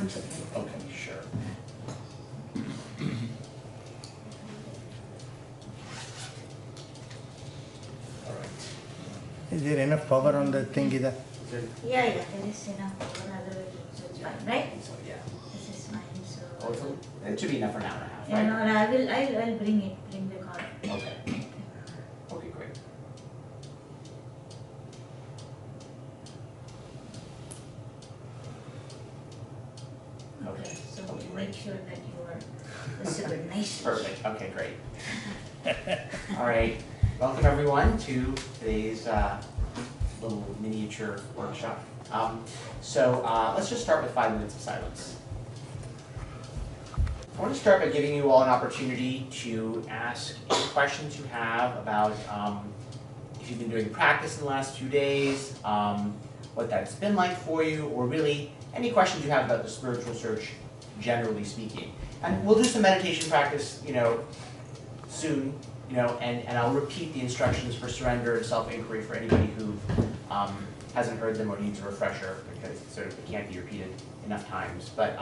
one second. Okay, sure. All right. Is there enough power on the thing either? Is there, Yeah, there is enough power, otherwise so it's fine, right? so yeah. This is fine, so. Oh, it should be enough for an hour and a half, Yeah, right? no, I'll bring the car. Okay. Okay, great. Okay. So Okay, make great. sure that you are visible nicely. Perfect. Okay, great. All right. Welcome everyone to today's little miniature workshop. Let's just start with 5 minutes of silence. I want to start by giving you all an opportunity to ask any questions you have about if you've been doing practice in the last few days, what that's been like for you, or really any questions you have about the spiritual search, generally speaking. And we'll do some meditation practice, soon, and I'll repeat the instructions for surrender and self-inquiry for anybody who hasn't heard them or needs a refresher, because it can't be repeated enough times. But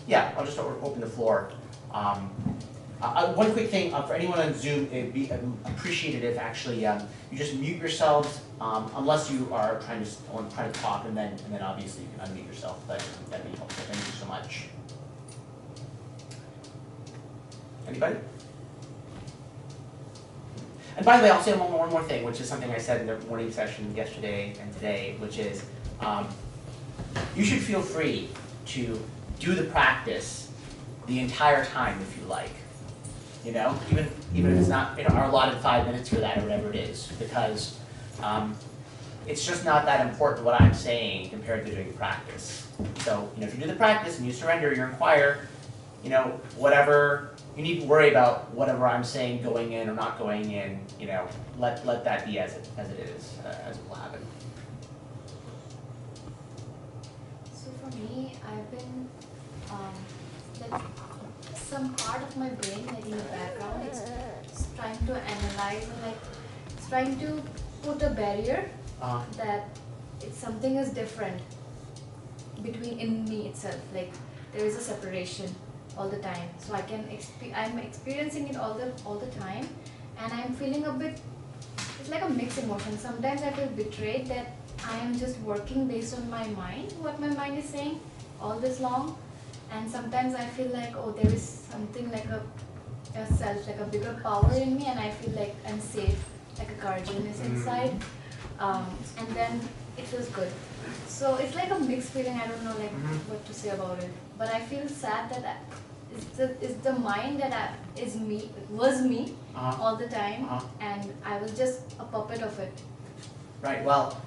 yeah, I'll just open the floor. One quick thing for anyone on Zoom, it'd be appreciated if actually you just mute yourselves, unless you are trying to talk, and then obviously you can unmute yourself. But that'd be helpful. Thank you so much. Anybody? And by the way, I'll say one more thing, which is something I said in the morning session yesterday and today, which is you should feel free to do the practice the entire time if you like. Even if it's not our allotted 5 minutes for that or whatever it is, because it's just not that important what I'm saying compared to doing practice. So if you do the practice and you surrender, you inquire, whatever. You needn't worry about whatever I'm saying going in or not going in. Let that be as it is, as it will happen. So for me, I've been like some part of my brain, like in the background, it's trying to analyze and it's trying to put a barrier that something is different in me itself. Like there is a separation all the time, so I'm experiencing it all the time, and I'm feeling a bit. It's like a mixed emotion. Sometimes I feel betrayed that I am just working based on my mind, what my mind is saying all this long, and sometimes I feel like there is something like a self, like a bigger power in me, and I feel like I'm safe, like a guardian is inside, and then it feels good. So it's like a mixed feeling. I don't know what to say about it, but I feel sad that it's the mind that was me all the time, and I was just a puppet of it. Right. Well,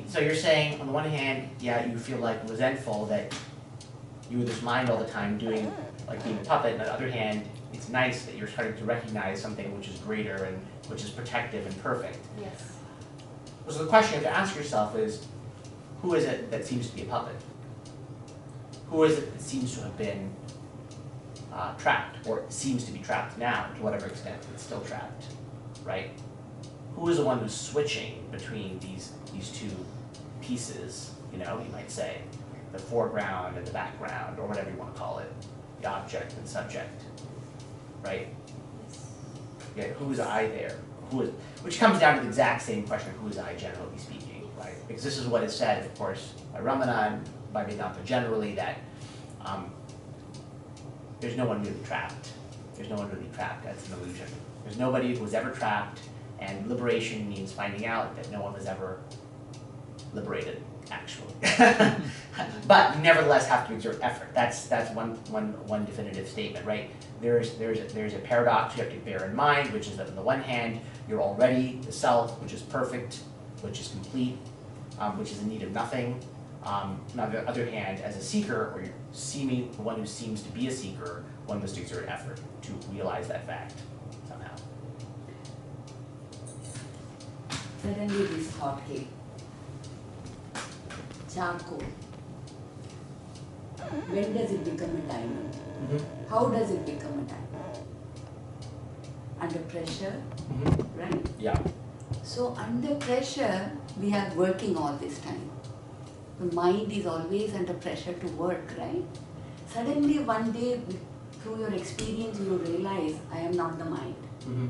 so you're saying on the one hand, yeah, you feel like resentful that you were this mind all the time doing being a puppet. And on the other hand, it's nice that you're starting to recognize something which is greater and which is protective and perfect. Yes. So the question you have to ask yourself is, who is it that seems to be a puppet? Who is it that seems to have been trapped, or seems to be trapped now, to whatever extent it's still trapped, right? Who is the one who's switching between these two pieces, you might say, the foreground and the background, or whatever you want to call it, the object and subject, right? Yeah, who is I there? Which comes down to the exact same question, who is I generally speaking, right? Because this is what is said, of course, by Ramana and by Vedanta generally, that there's no one really trapped. There's no one really trapped. That's an illusion. There's nobody who was ever trapped, and liberation means finding out that no one was ever liberated, actually. But you nevertheless have to exert effort. That's one definitive statement, right? There's a paradox you have to bear in mind, which is that on the one hand, you're already the self, which is perfect, which is complete, which is in need of nothing. On the other hand, as a seeker, or the one who seems to be a seeker, one must exert effort to realize that fact somehow. Suddenly this thought came. Charcoal. When does it become a diamond? How does it become a diamond? Under pressure, right? Yeah. So under pressure, we are working all this time. The mind is always under pressure to work, right? Suddenly one day, through your experience, you realize I am not the mind. Mm-hmm.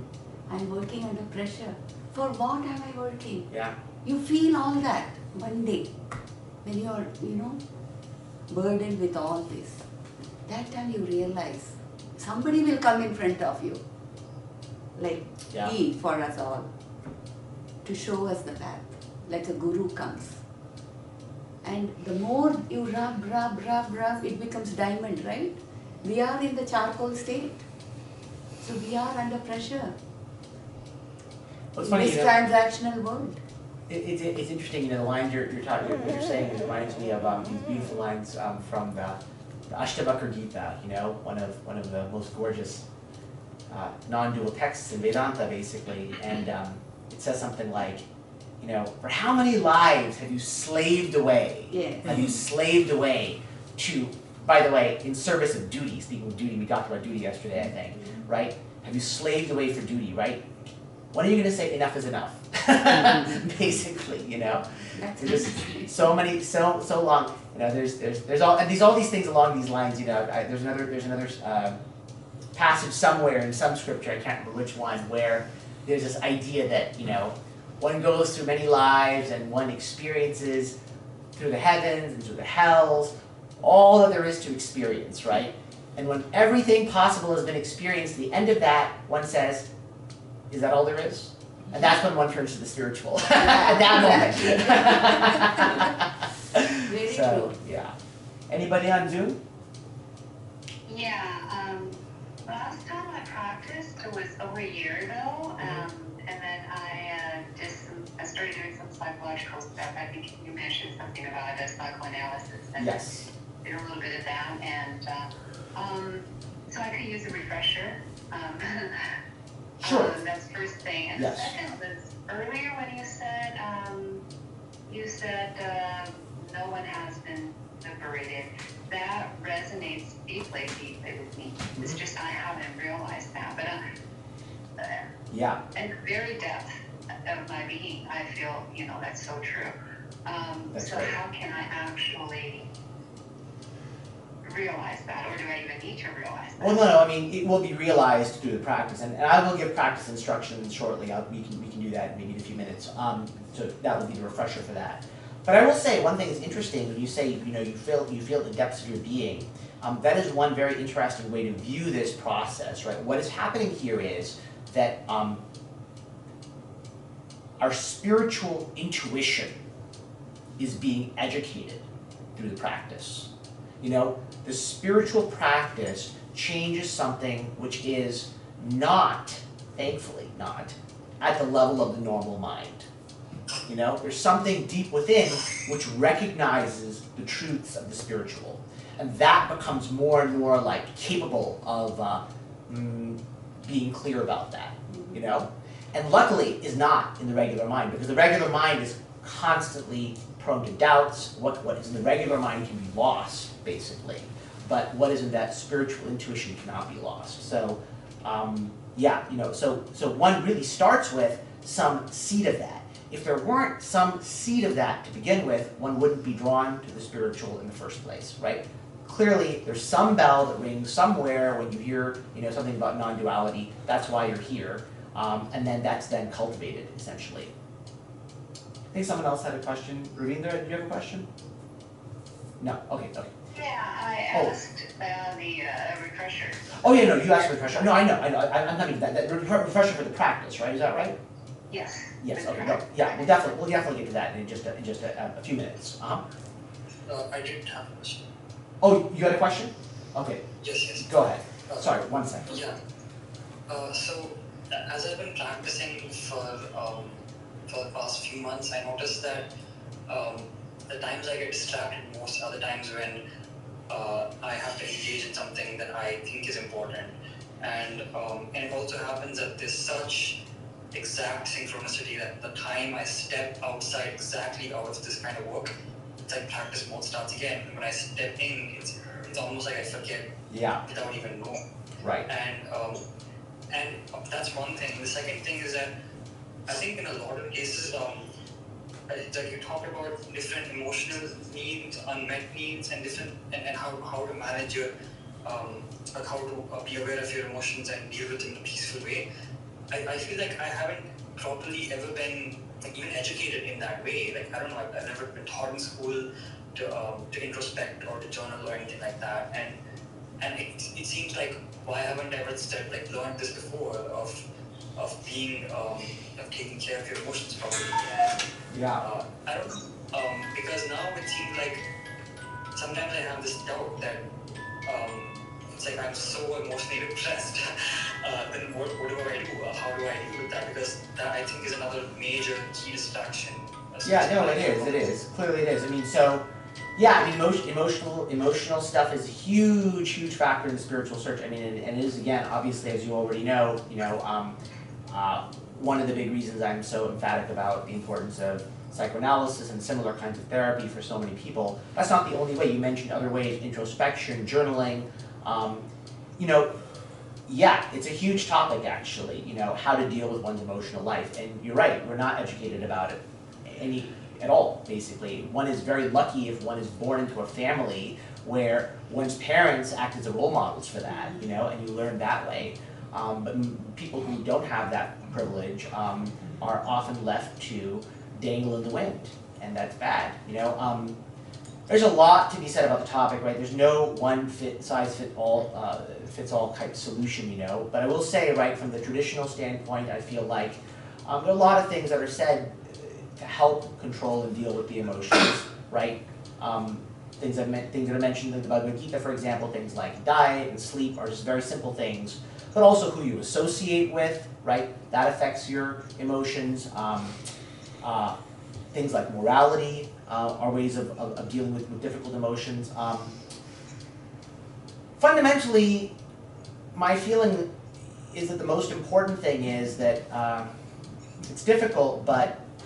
I'm working under pressure. For what am I working? Yeah. You feel all that one day when you are, burdened with all this. That time you realize somebody will come in front of you, like Yeah. He for us all, to show us the path, like a guru comes. And the more you rub, it becomes diamond, right? We are in the charcoal state. So we are under pressure. Well, it's In funny, this transactional world. It's interesting, the lines you're talking, what you're saying, it reminds me of these beautiful lines from the Ashtavakra Gita, one of the most gorgeous non-dual texts in Vedanta, basically, and it says something like, for how many lives have you slaved away? Yes. Have you slaved away to, by the way, in service of duty? Speaking of duty, we talked about duty yesterday, I think, right? Have you slaved away for duty, right? When are you going to say enough is enough? Basically, That's There's just so many, so long. There's all these things along these lines. There's another passage somewhere in some scripture, I can't remember which one, where there's this idea that one goes through many lives and one experiences through the heavens and through the hells, all that there is to experience, right? And when everything possible has been experienced, at the end of that, one says, is that all there is? And that's when one turns to the spiritual at that moment. very So, true. yeah. Anybody on Zoom? Yeah, last time I practiced was over a year ago, and then I started doing some psychological stuff. I think you mentioned something about psychoanalysis, and Yes. did a little bit of that, and so I could use a refresher. Sure. That's first thing, and Yes. the second was earlier when you said no one has been liberated. That resonates deeply with me. It's just I haven't realized that, but Yeah. at the very depth of my being, I feel that's so true. That's so right. how can I actually realize that, or do I even need to realize that? Well, no, I mean, it will be realized through the practice, and I will give practice instructions shortly. We can do that maybe in a few minutes. So that will be the refresher for that. But I will say one thing is interesting when you say you feel the depths of your being. That is one very interesting way to view this process, right? What is happening here is that our spiritual intuition is being educated through the practice. The spiritual practice changes something which is not, thankfully not, at the level of the normal mind. There's something deep within which recognizes the truths of the spiritual. And that becomes more and more capable of being clear about that, And luckily is not in the regular mind, because the regular mind is constantly prone to doubts. What is in the regular mind can be lost, basically. But what is in that spiritual intuition cannot be lost. So, so one really starts with some seed of that. If there weren't some seed of that to begin with, one wouldn't be drawn to the spiritual in the first place, right? Clearly, there's some bell that rings somewhere when you hear, something about non-duality. That's why you're here, and then that's then cultivated, essentially. I think someone else had a question. Ravindra, did you have a question? No. Okay. Yeah, I asked the refresher. Oh yeah, no, you asked for the refresher. No, I know. I'm not even that. That refresher for the practice, right? Is that right? Yes. Yes. Okay. No, yeah, we'll definitely get to that in just a few minutes. I did have a question. Oh, you had a question? Okay. Yes. Go ahead. Sorry, 1 second. Yeah. So as I've been practicing for the past few months, I noticed that the times I get distracted most are the times when I have to engage in something that I think is important, and it also happens that there's such exact synchronicity that the time I step outside exactly out of this kind of work, it's like practice mode starts again. And when I step in, it's almost like I forget without even knowing. Right. And that's one thing. The second thing is that I think in a lot of cases, like you talked about different emotional needs, unmet needs, and different and how to manage your like how to be aware of your emotions and deal with them in a peaceful way. I feel like I haven't properly ever been like even educated in that way. Like I don't know, I've never been taught in school to introspect or to journal or anything like that. And it seems like why haven't I ever learned this before of being of taking care of your emotions properly. And Yeah. I don't know, because now it seems like sometimes I have this doubt that it's like I'm so emotionally depressed. Then what do I do? How do I deal with that? Because that I think is another major key distraction. Yeah, no, it is. Clearly it is. I mean, so, yeah, I mean, emotional stuff is a huge factor in the spiritual search. I mean, and it is, again, obviously, as you already know, one of the big reasons I'm so emphatic about the importance of psychoanalysis and similar kinds of therapy for so many people. That's not the only way. You mentioned other ways, introspection, journaling. Yeah, it's a huge topic actually, how to deal with one's emotional life. And you're right, we're not educated about it at all, basically. One is very lucky if one is born into a family where one's parents act as the role models for that, and you learn that way. But people who don't have that privilege are often left to dangle in the wind, and that's bad. There's a lot to be said about the topic, right? There's no one size fits all type solution, But I will say, right, from the traditional standpoint, I feel like there are a lot of things that are said to help control and deal with the emotions, right? Things that are mentioned in the Bhagavad Gita, for example, things like diet and sleep are just very simple things, but also who you associate with, right? That affects your emotions. Things like morality are ways of dealing with difficult emotions. Fundamentally, my feeling is that the most important thing is that it's difficult,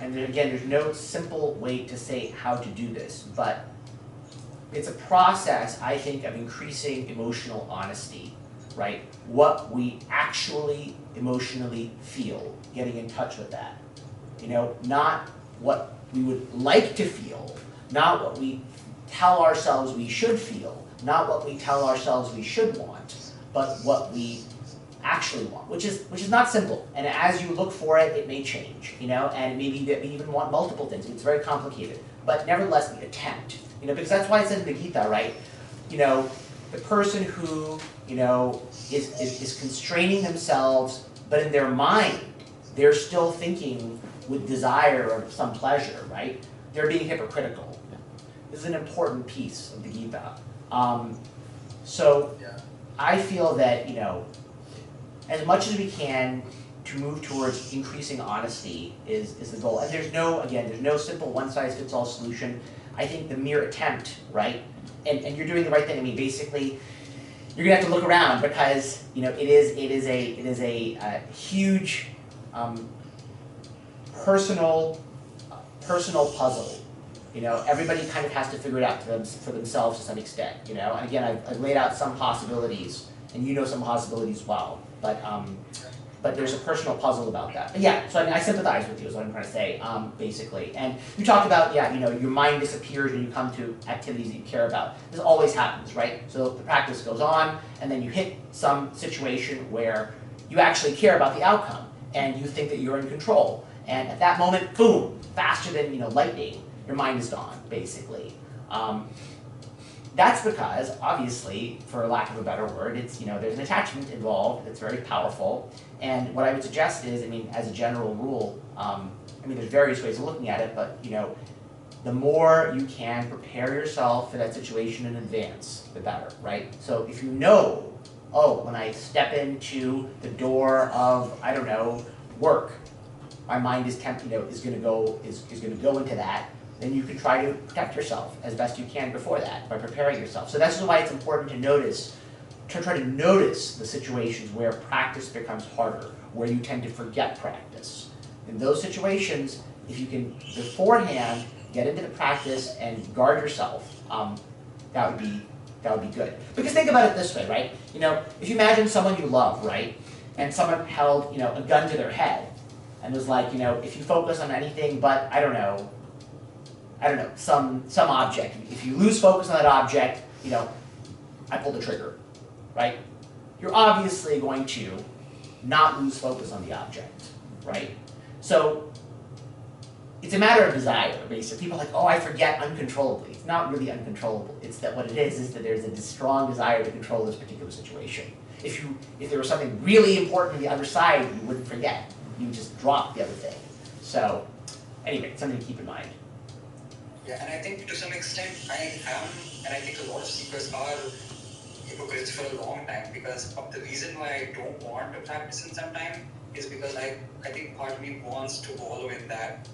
and again, there's no simple way to say how to do this, but it's a process, I think, of increasing emotional honesty, right? What we actually emotionally feel, getting in touch with that. Not what we would like to feel, not what we tell ourselves we should feel, not what we tell ourselves we should want, but what we actually want, which is not simple. And as you look for it, it may change, and maybe that we even want multiple things. It's very complicated, but nevertheless, the attempt, because that's why it says in the Gita, right? The person who, is constraining themselves, but in their mind, they're still thinking with desire or some pleasure, right? They're being hypocritical. This is an important piece of the Gita. So I feel that, as much as we can to move towards increasing honesty is the goal. And there's no simple one-size-fits-all solution. I think the mere attempt, right? And you're doing the right thing. I mean, basically, you're gonna have to look around because, it is a huge personal puzzle. Everybody kind of has to figure it out for themselves to some extent. And again, I've laid out some possibilities, and some possibilities as well. But there's a personal puzzle about that. But yeah, so I sympathize with you is what I'm trying to say, basically. And you talked about, your mind disappears when you come to activities that you care about. This always happens, right? So the practice goes on, and then you hit some situation where you actually care about the outcome, and you think that you're in control. And at that moment, boom, faster than lightning, your mind is gone, basically. That's because, obviously, for lack of a better word, it's there's an attachment involved that's very powerful. And what I would suggest is, as a general rule, there's various ways of looking at it, but the more you can prepare yourself for that situation in advance, the better, right? So if when I step into the door of, I don't know, work, my mind is going to go into that, then you can try to protect yourself as best you can before that by preparing yourself. So that's why it's important to try to notice the situations where practice becomes harder, where you tend to forget practice. In those situations, if you can beforehand get into the practice and guard yourself, that would be good. Because think about it this way, right? If you imagine someone you love, right, and someone held a gun to their head and was like, if you focus on anything but, I don't know, I don't know, some object. If you lose focus on that object, I pull the trigger, right? You're obviously going to not lose focus on the object, right? So it's a matter of desire, basically. People are like, oh, I forget uncontrollably. It's not really uncontrollable. It's that what it is that there's a strong desire to control this particular situation. If there was something really important on the other side, you wouldn't forget. You would just drop the other thing. So anyway, it's something to keep in mind. Yeah, and I think to some extent I am, and I think a lot of seekers are hypocrites for a long time, because of the reason why I don't want to practice in some time is because I think part of me wants to wallow in that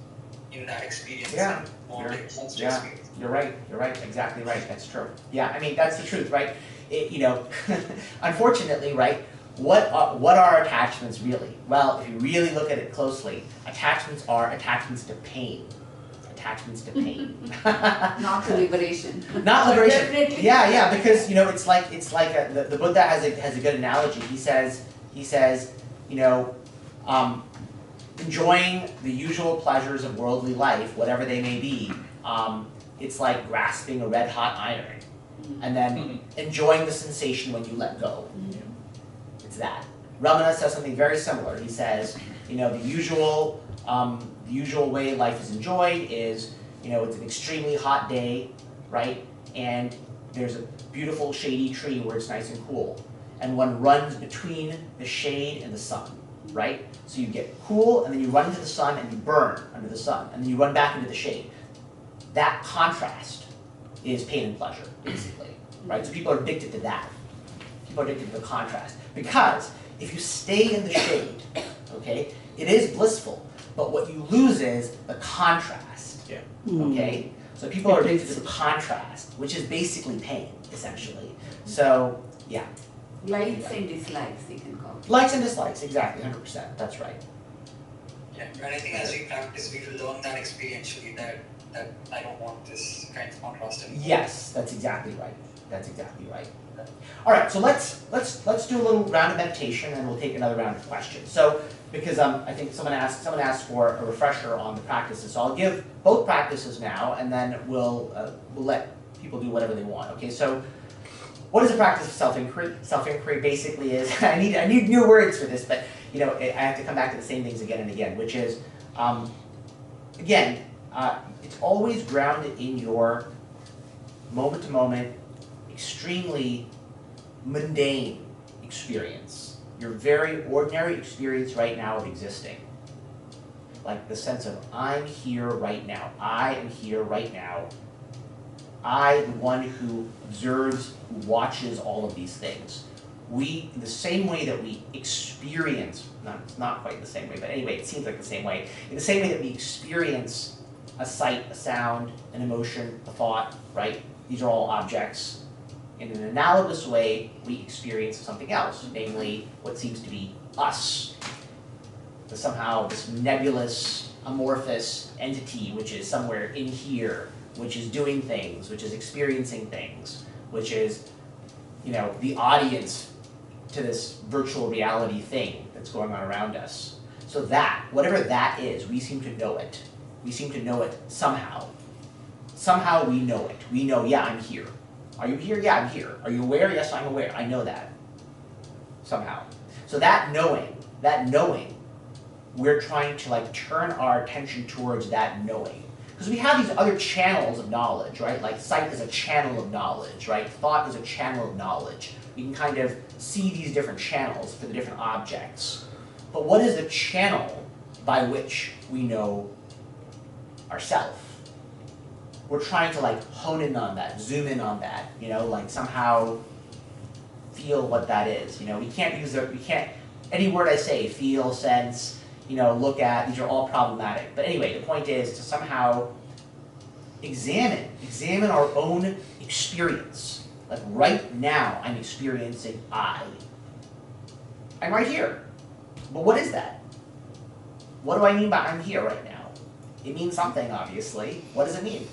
experience. Yeah, and wants to yeah, experience. you're right, exactly right, that's true. Yeah, I mean, that's the truth, right? Unfortunately, right, what are attachments really? Well, if you really look at it closely, attachments are attachments to pain. Attachments to pain. Not to liberation. Not liberation. Definitely. Yeah, because it's like the Buddha has a good analogy. He says enjoying the usual pleasures of worldly life, whatever they may be, it's like grasping a red hot iron, and then enjoying the sensation when you let go. It's that. Ramana says something very similar. He says, the usual way life is enjoyed is, it's an extremely hot day, right? And there's a beautiful shady tree where it's nice and cool. And one runs between the shade and the sun, right? So you get cool, and then you run into the sun, and you burn under the sun, and then you run back into the shade. That contrast is pain and pleasure, basically, right? So people are addicted to that. People are addicted to the contrast. Because if you stay in the shade, okay, it is blissful, but what you lose is the contrast, okay? So people are addicted to the contrast, which is basically pain, essentially. So, yeah. Likes and dislikes, you can call it. Likes and dislikes, exactly, 100%, that's right. Yeah, and I think as we practice, we will learn that experientially that I don't want this kind of contrast anymore. Yes, that's exactly right. That's exactly right. All right, so let's do a little round of meditation, and we'll take another round of questions. So, because I think someone asked for a refresher on the practices, so I'll give both practices now, and then we'll let people do whatever they want. Okay, so what is the practice of self-inquiry? Self-inquiry basically is I need new words for this, but I have to come back to the same things again and again, which is it's always grounded in your moment-to-moment, extremely mundane experience, your very ordinary experience right now of existing. Like the sense of I'm here right now, I am here right now. I, the one who observes, who watches all of these things. We, in the same way that we experience, not quite the same way, but anyway, it seems like the same way. In the same way that we experience a sight, a sound, an emotion, a thought, right? These are all objects. In an analogous way, we experience something else, namely what seems to be us. Somehow this nebulous, amorphous entity which is somewhere in here, which is doing things, which is experiencing things, which is, the audience to this virtual reality thing that's going on around us. So that, whatever that is, we seem to know it. We seem to know it somehow. Somehow we know it. We know, yeah, I'm here. Are you here? Yeah, I'm here. Are you aware? Yes, I'm aware. I know that. Somehow. So that knowing, we're trying to turn our attention towards that knowing. Because we have these other channels of knowledge, right? Like sight is a channel of knowledge, right? Thought is a channel of knowledge. We can kind of see these different channels for the different objects. But what is the channel by which we know ourselves? We're trying to hone in on that, zoom in on that, somehow feel what that is. We can't, any word I say, feel, sense, look at, these are all problematic. But anyway, the point is to somehow examine our own experience. Like right now, I'm experiencing I'm right here. But what is that? What do I mean by I'm here right now? It means something, obviously. What does it mean?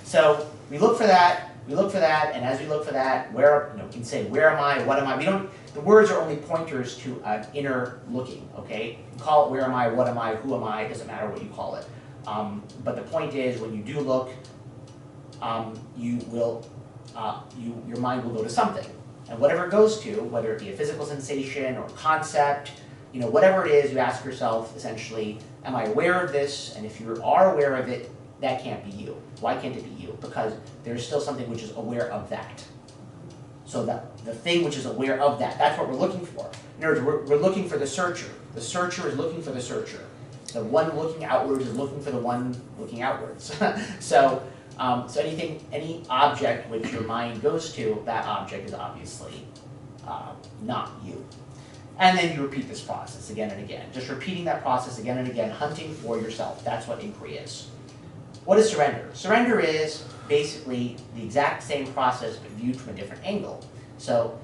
So we look for that, and as we look for that, we can say, where am I, what am I? The words are only pointers to inner looking, okay? You call it where am I, what am I, who am I, it doesn't matter what you call it. But the point is, when you do look, you will, your mind will go to something. And whatever it goes to, whether it be a physical sensation or concept, whatever it is, you ask yourself, essentially, am I aware of this? And if you are aware of it, that can't be you. Why can't it be you? Because there's still something which is aware of that. So the thing which is aware of that, that's what we're looking for. In other words, we're looking for the searcher. The searcher is looking for the searcher. The one looking outwards is looking for the one looking outwards. So any object which your mind goes to, that object is obviously not you. And then you repeat this process again and again. Just repeating that process again and again, hunting for yourself. That's what inquiry is. What is surrender? Surrender is basically the exact same process but viewed from a different angle. So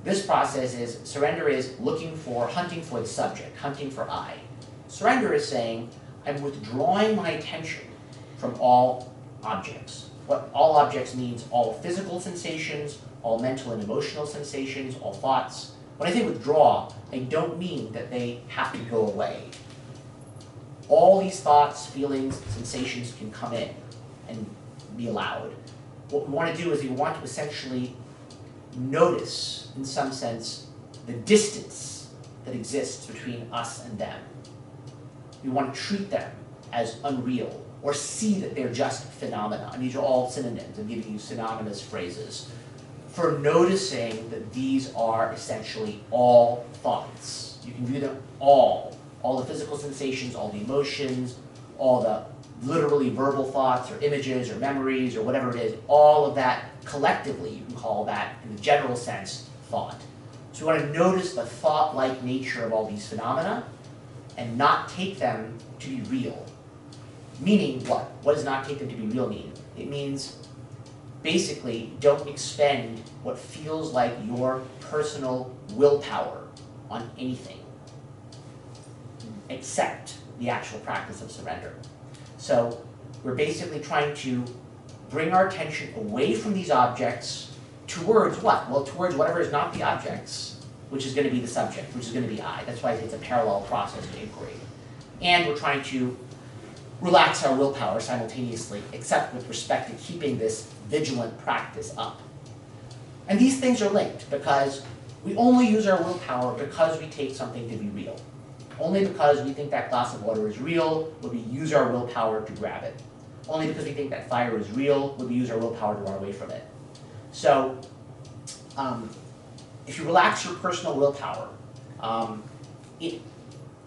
this process is, surrender is hunting for the subject, hunting for I. Surrender is saying, I'm withdrawing my attention from all objects. What all objects means all physical sensations, all mental and emotional sensations, all thoughts. When I say withdraw, I don't mean that they have to go away. All these thoughts, feelings, sensations can come in and be allowed. What we want to do is we want to essentially notice, in some sense, the distance that exists between us and them. We want to treat them as unreal, or see that they're just phenomena. And these are all synonyms. I'm giving you synonymous phrases for noticing that these are essentially all thoughts. You can view them all the physical sensations, all the emotions, all the literally verbal thoughts or images or memories or whatever it is, all of that collectively, you can call that, in the general sense, thought. So we want to notice the thought-like nature of all these phenomena and not take them to be real. Meaning what? What does not take them to be real mean? It means basically don't expend what feels like your personal willpower on anything except the actual practice of surrender. So we're basically trying to bring our attention away from these objects towards what? Well, towards whatever is not the objects, which is going to be the subject, which is going to be I. That's why it's a parallel process of inquiry. And we're trying to relax our willpower simultaneously, except with respect to keeping this vigilant practice up. And these things are linked because we only use our willpower because we take something to be real. Only because we think that glass of water is real would we use our willpower to grab it. Only because we think that fire is real would we use our willpower to run away from it. So if you relax your personal willpower, it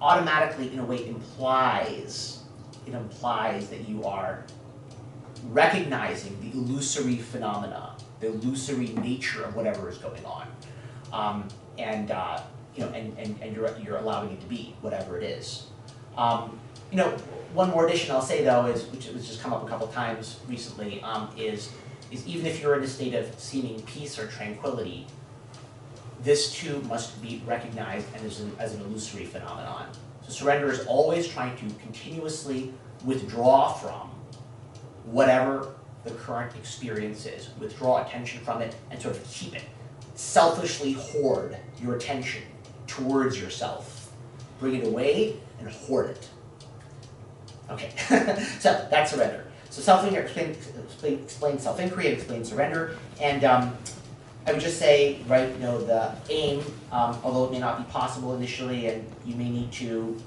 automatically, in a way, implies that you are recognizing the illusory phenomena, the illusory nature of whatever is going on, and you're allowing it to be whatever it is. One more addition I'll say though is, which has just come up a couple times recently, is even if you're in a state of seeming peace or tranquility, this too must be recognized as an illusory phenomenon. So surrender is always trying to continuously withdraw from whatever the current experience is, withdraw attention from it and sort of keep it. Selfishly hoard your attention towards yourself. Bring it away and hoard it. Okay, so that's surrender. So self-inquiry explains self-inquiry and explains surrender. And I would just say, right, the aim, although it may not be possible initially and you may need to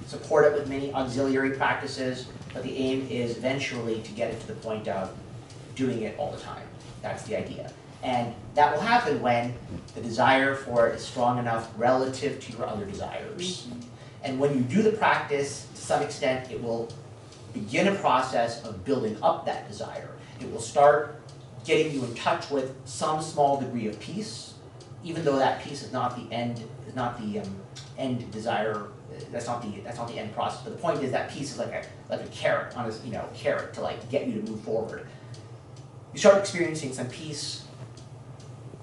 support it with many auxiliary practices, but the aim is eventually to get it to the point of doing it all the time. That's the idea. And that will happen when the desire for it is strong enough relative to your other desires. And when you do the practice, to some extent, it will begin a process of building up that desire. It will start getting you in touch with some small degree of peace, even though that peace is not the end, end desire. That's not the end process. But the point is that peace is like a carrot on a carrot to get you to move forward. You start experiencing some peace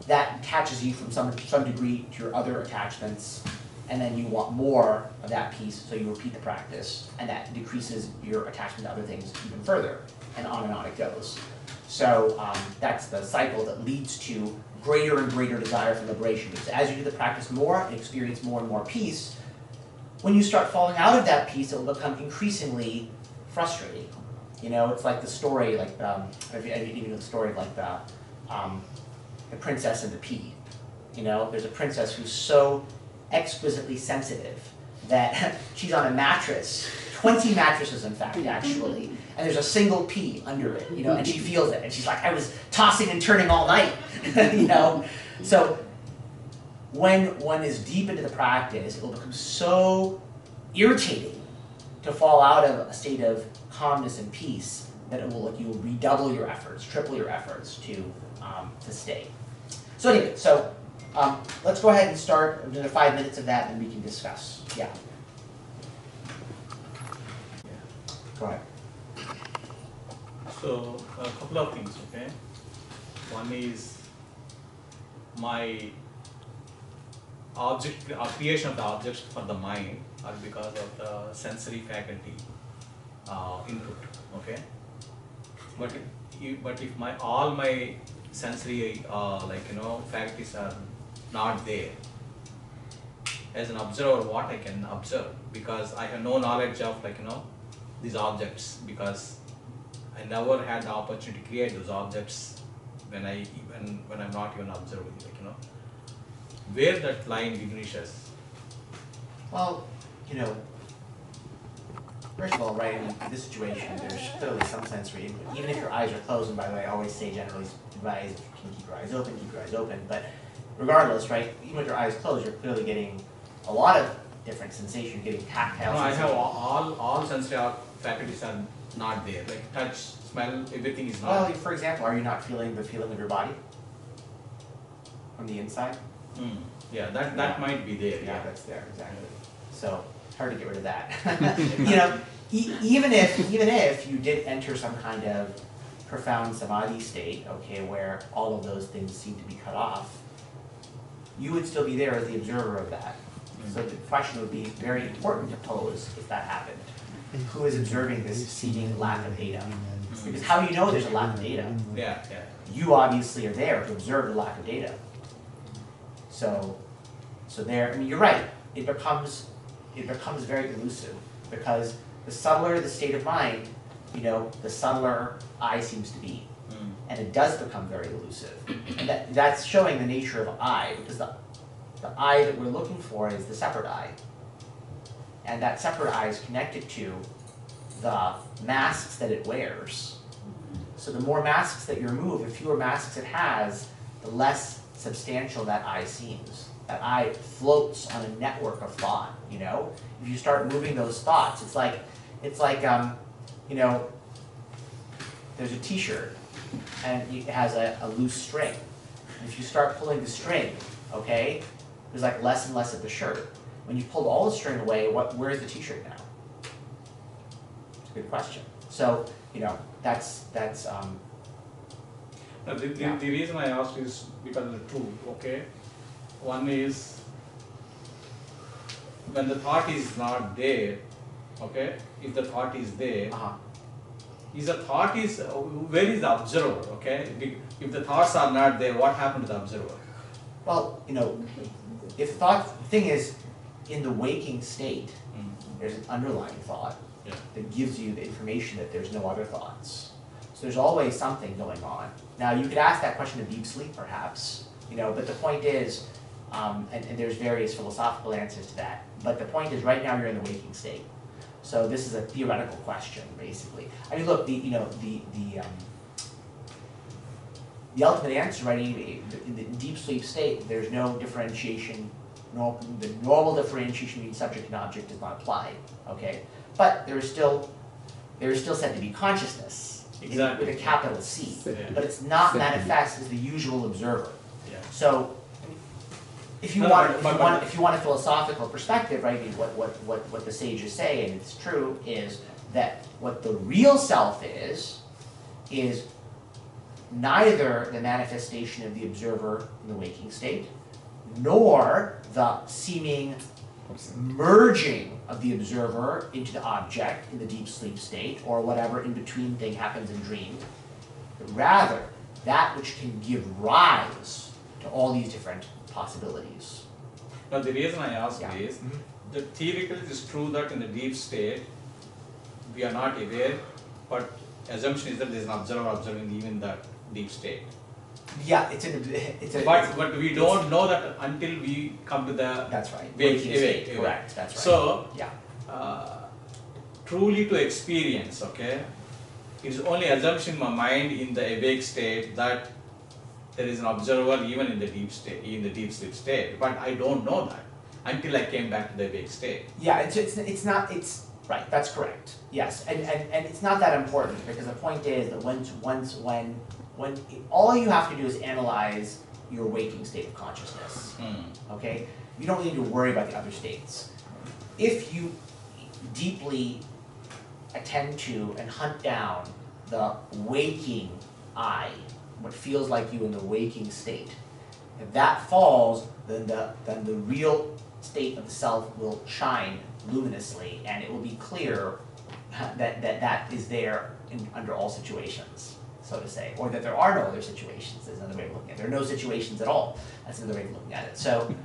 that attaches you from some degree to your other attachments, and then you want more of that peace, so you repeat the practice, and that decreases your attachment to other things even further, and on it goes. So that's the cycle that leads to greater and greater desire for liberation. Because as you do the practice more and experience more and more peace, when you start falling out of that piece, it will become increasingly frustrating. You know, it's like the story, like if you know the story of like the Princess and the Pea. You know, there's a princess who's so exquisitely sensitive that she's on a mattress, 20 mattresses in fact, actually, and there's a single pea under it, you know, and she feels it, and she's like, I was tossing and turning all night, you know. So when one is deep into the practice, it will become so irritating to fall out of a state of calmness and peace that it will, like, you will redouble your efforts, triple your efforts to stay. So anyway, so let's go ahead and start another 5 minutes of that, and we can discuss. Yeah. Go ahead. So a couple of things, okay. One is my creation of the objects for the mind are because of the sensory faculty input, okay. But if all my sensory faculties are not there, as an observer, what I can observe, because I have no knowledge of these objects, because I never had the opportunity to create those objects when I'm not even observing, where that line diminishes. Well, first of all, right, in this situation, there's clearly some sensory input, even if your eyes are closed, and by the way, I always say generally advise if you can keep your eyes open, but regardless, right, even with your eyes closed, you're clearly getting a lot of different sensation. You're getting tactile No, I sensation. have all sensory faculties are not there, like touch, smell, everything is not. Well, for example, are you not feeling the feeling of your body from the inside? Yeah, that might be there. Yeah, that's there, exactly. So, it's hard to get rid of that. Even if you did enter some kind of profound samadhi state, okay, where all of those things seem to be cut off, you would still be there as the observer of that. So the question would be very important to pose if that happened. Who is observing this seeming lack of data? Because how do you know there's a lack of data? Yeah. You obviously are there to observe the lack of data. So there, I mean, you're right. It becomes very elusive, because the subtler the state of mind, the subtler I seems to be, and it does become very elusive. And that's showing the nature of I, because the I that we're looking for is the separate I, and that separate I is connected to the masks that it wears. So the more masks that you remove, the fewer masks it has, the less substantial that I seems. That I floats on a network of thought, If you start moving those thoughts, it's like there's a t-shirt and it has a loose string. And if you start pulling the string, okay, there's like less and less of the shirt. When you pulled all the string away, where's the t-shirt now? It's a good question. So, that's The reason I asked is because of the two, okay? One is when the thought is not there, okay? If the thought is there, where is the observer, okay? If the thoughts are not there, what happened to the observer? Well, the thing is, in the waking state, there's an underlying thought that gives you the information that there's no other thoughts. So there's always something going on. Now, you could ask that question of deep sleep, perhaps, but the point is, and there's various philosophical answers to that, but the point is, right now you're in the waking state. So this is a theoretical question, basically. I mean, look, the ultimate answer, right, in the deep sleep state, there's no differentiation, the normal differentiation between subject and object does not apply, okay? But there is still said to be consciousness, exactly, with a capital C, but it's not manifest as the usual observer. Yeah. So, if you want a philosophical perspective, right? I mean, what the sages say, and it's true, is that what the real self is neither the manifestation of the observer in the waking state, nor the seeming merging of the observer into the object in the deep sleep state, or whatever in between thing happens in dream, but rather that which can give rise to all these different possibilities. Now the reason I ask is, The theoretically it is true that in the deep state, we are not aware, but assumption is that there is an observer observing even that deep state. Yeah, it's a. But we don't know that until we come to the That's right. waking state. state. Correct. That's right. So, yeah. Truly to experience, okay, it is only assumption in my mind in the awake state that there is an observer even in the deep state, in the deep sleep state. But I don't know that until I came back to the awake state. Yeah, it's not, it's, right, that's correct, yes, and it's not that important, because the point is that when all you have to do is analyze your waking state of consciousness, okay? You don't need to worry about the other states. If you deeply attend to and hunt down the waking I, what feels like you in the waking state, if that falls, then the real state of the self will shine luminously, and it will be clear that is there under all situations, so to say, or that there are no other situations. Is another way of looking at it. There are no situations at all. That's another way of looking at it. So,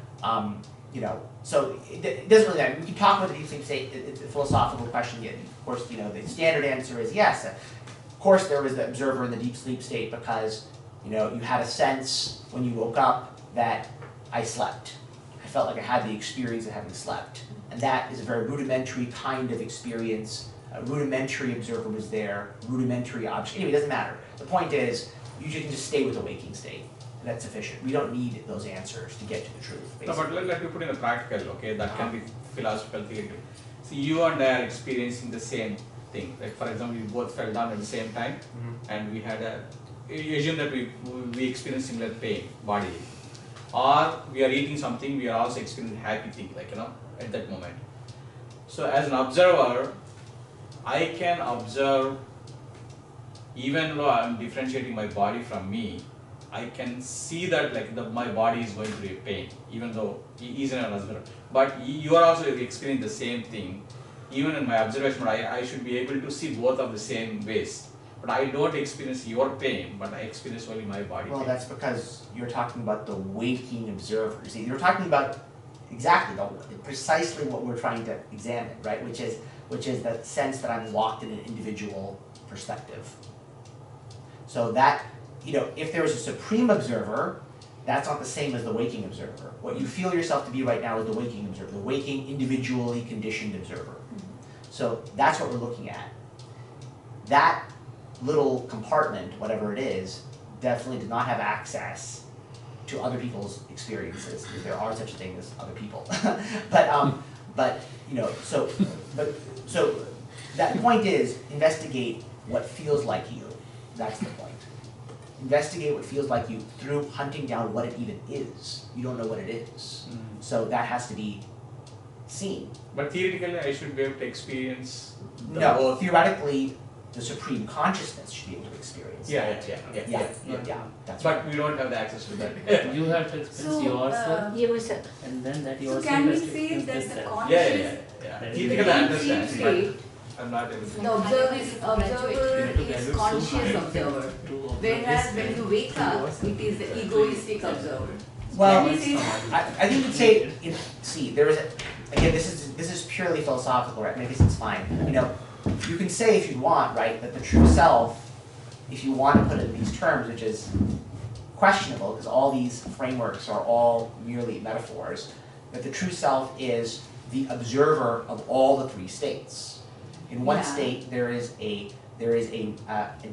you know, so it doesn't really matter. We can talk about the deep sleep state. It's a philosophical question. Yet, of course, you know, the standard answer is yes. Of course, there was the observer in the deep sleep state because, you know, you had a sense when you woke up that I slept. I felt like I had the experience of having slept. And that is a very rudimentary kind of experience. A rudimentary observer was there, rudimentary object. Anyway, it doesn't matter. The point is, you can just stay with the waking state. And that's sufficient. We don't need those answers to get to the truth, basically. No, but let me put in a practical, okay, that can be philosophical theory. See, you and I are experiencing the same thing. Like, for example, we both fell down at the same time, and we had assume that we experience similar pain, bodily. Or we are eating something, we are also experiencing happy thing, like, you know, at that moment. So as an observer, I can observe, even though I am differentiating my body from me, I can see that like my body is going through a pain, even though he is an observer. But you are also experiencing the same thing. Even in my observation, I should be able to see both of the same ways. But I don't experience your pain, but I experience only my body Well, pain. that's because you're talking about the waking observer. You see, you're talking about exactly precisely what we're trying to examine, right? Which is the sense that I'm locked in an individual perspective. So that, you know, if there is a supreme observer, that's not the same as the waking observer. What you feel yourself to be right now is the waking observer, the waking individually conditioned observer. So that's what we're looking at. That little compartment, whatever it is, definitely did not have access to other people's experiences, because there are such a thing as other people. but you know, so that point is investigate what feels like you. That's the point. Investigate what feels like you through hunting down what it even is. You don't know what it is, so that has to be seen. But theoretically, I should be able to experience the No, both. theoretically, the supreme consciousness should be able to experience. Yeah. That's right. But we don't have the access to that. You have to experience yourself, Yourself. and then that So yourself can we has to say experience that the self. conscious, Theoretically, I understand, state, but I'm not able to. the observer is conscious observer, whereas when you wake up, it is the egoistic observer. Well, Can we say that? I think you'd say, see, there is again, this is purely philosophical, right? Maybe it's fine. You know, you can say if you want, right, that the true self, if you want to put it in these terms, which is questionable because all these frameworks are all merely metaphors, that the true self is the observer of all the three states. In one state, there is an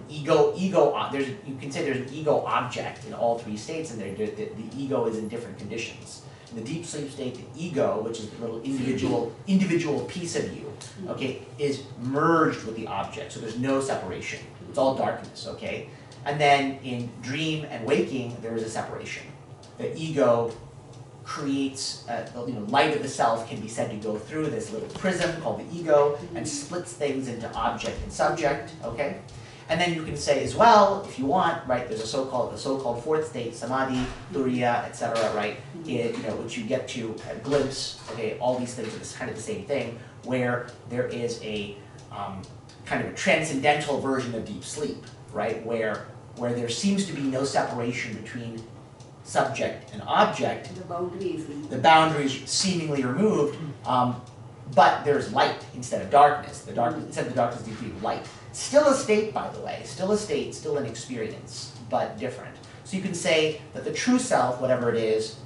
ego. You can say there's an ego object in all three states, and the ego is in different conditions. In the deep sleep state, the ego, which is the little individual piece of you, okay, is merged with the object, so there's no separation. It's all darkness, okay? And then in dream and waking, there is a separation. The ego creates, light of the self can be said to go through this little prism called the ego and splits things into object and subject, okay? And then you can say as well, if you want, right, there's a so-called fourth state, samadhi, turiya, etc., right, which you get to a glimpse, okay, all these things are kind of the same thing, where there is a kind of a transcendental version of deep sleep, right, where there seems to be no separation between subject and object, The boundary is removed. the boundary is seemingly removed, but there's light instead of darkness. The darkness, instead of the darkness, you create light. Still a state, by the way, still a state, still an experience, but different. So you can say that the true self, whatever it is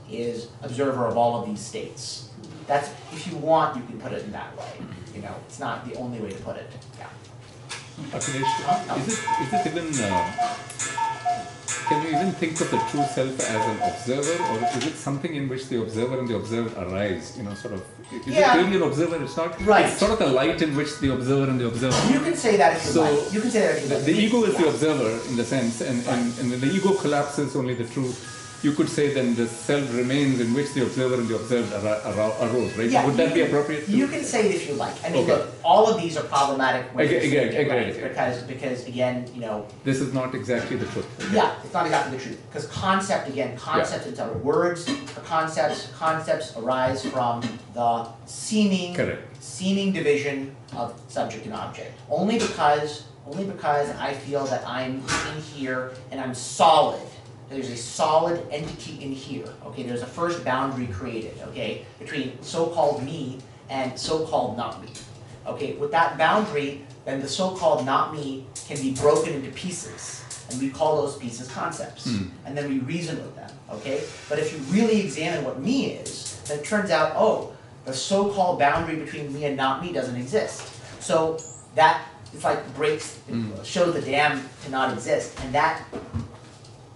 observer of all of these states. That's, if you want, you can put it in that way. You know, it's not the only way to put it. Yeah. Akilesh, is it even, can you even think of the true self as an observer, or is it something in which the observer and the observed arise, you know, sort of, is it really an observer? It's not, Right. It's sort of the light in which the observer and the observer. You can say that if you like. You can say that if you like. The ego is the observer in the sense, and when the ego collapses, only the truth. You could say then the self remains in which the observer and the observed arose, right? Yeah, Would that be appropriate? You can say it if you like. I mean, Okay. look, all of these are problematic ways to say it, Agreed. right? Because again, you know. This is not exactly the truth. Yeah, it's not exactly the truth. Because concepts and words are concepts arise from the seeming division of subject and object. Only because I feel that I'm in here and I'm solid. There's a solid entity in here, okay? There's a first boundary created, okay? Between so-called me and so-called not me. Okay, with that boundary, then the so-called not me can be broken into pieces. And we call those pieces concepts. And then we reason with them, okay? But if you really examine what me is, then it turns out, oh, the so-called boundary between me and not me doesn't exist. So that, it's like shows the dam to not exist. And that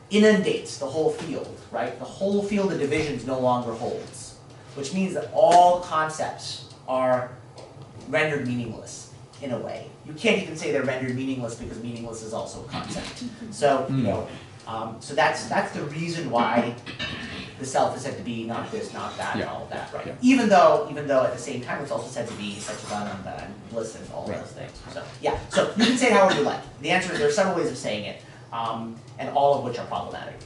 inundates the whole field, right? The whole field of divisions no longer holds, which means that all concepts are rendered meaningless in a way. You can't even say they're rendered meaningless because meaningless is also a concept. So, you know, so that's the reason why the self is said to be not this, not that, and all of that, right? Yeah. Even though at the same time it's also said to be such as Ananda and bliss and all those things. So yeah, so you can say it however you like. The answer is there are several ways of saying it. And all of which are problematic,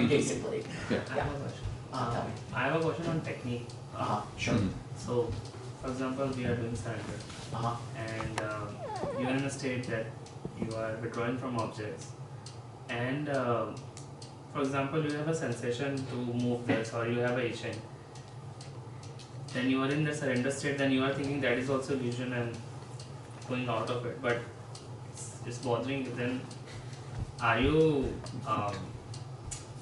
basically. Yeah. I have a question. Tell me. I have a question on technique. Sure. So, for example, we are doing surrender, and you are in a state that you are withdrawing from objects, and for example, you have a sensation to move this, or you have a itching. Then you are in the surrender state. Then you are thinking that is also illusion and going out of it, but it's bothering you. Then are you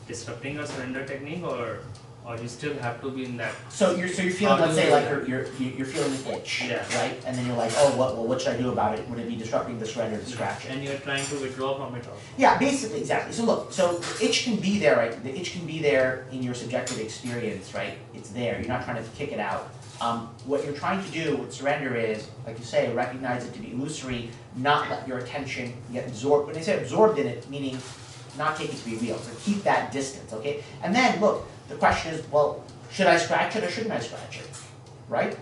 disrupting your surrender technique, or you still have to be in that? So you're feeling, let's say, like you're feeling an itch, right? And then you're like, oh, what should I do about it? Would it be disrupting the surrender, the scratching? And you're trying to withdraw from it all. Yeah, basically, exactly. So look, so the itch can be there, right? The itch can be there in your subjective experience, right? It's there. You're not trying to kick it out. What you're trying to do with surrender is, like you say, recognize it to be illusory, not let your attention get absorbed. When I say absorbed in it, meaning not take it to be real. So keep that distance, okay? And then, look, the question is, well, should I scratch it or shouldn't I scratch it, right?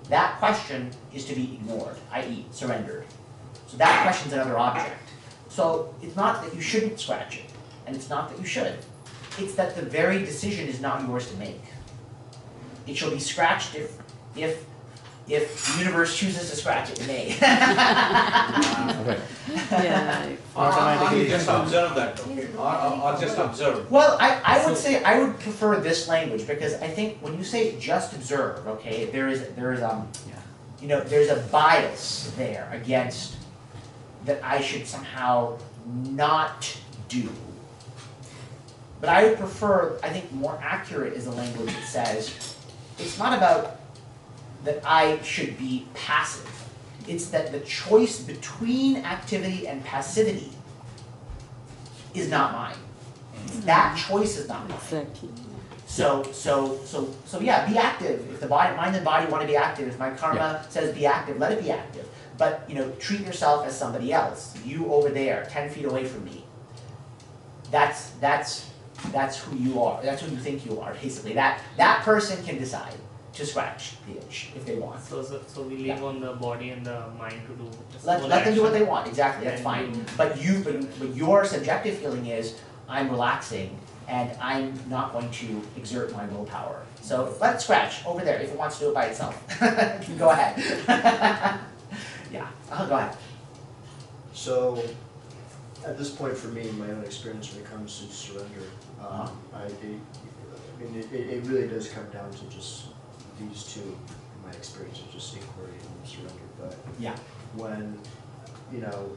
That question is to be ignored, i.e. surrendered. So that question's another object. So it's not that you shouldn't scratch it, and it's not that you should. It's that the very decision is not yours to make. It shall be scratched if the universe chooses to scratch it, it may. Or just observe that, okay? Or just observe. Well, I would say I would prefer this language because I think when you say just observe, okay, there's a bias there against that I should somehow not do. But I would prefer, I think more accurate is the language that says, it's not about that I should be passive. It's that the choice between activity and passivity is not mine. That choice is not mine. Exactly. So yeah, be active. If the mind and body want to be active, if my karma says be active, let it be active. But treat yourself as somebody else. You over there, 10 feet away from me. That's who you are. That's who you think you are, basically. That person can decide to scratch the itch if they want. So we leave on the body and the mind to do. Let them do what they want. Exactly, that's And fine. But your subjective feeling is I'm relaxing and I'm not going to exert my willpower. So let it scratch over there if it wants to do it by itself. Go ahead. Yeah. Go ahead. So, at this point for me, my own experience when it comes to surrender, it really does come down to just these two, in my experience, of just inquiry and surrender. But Yeah. when, you know,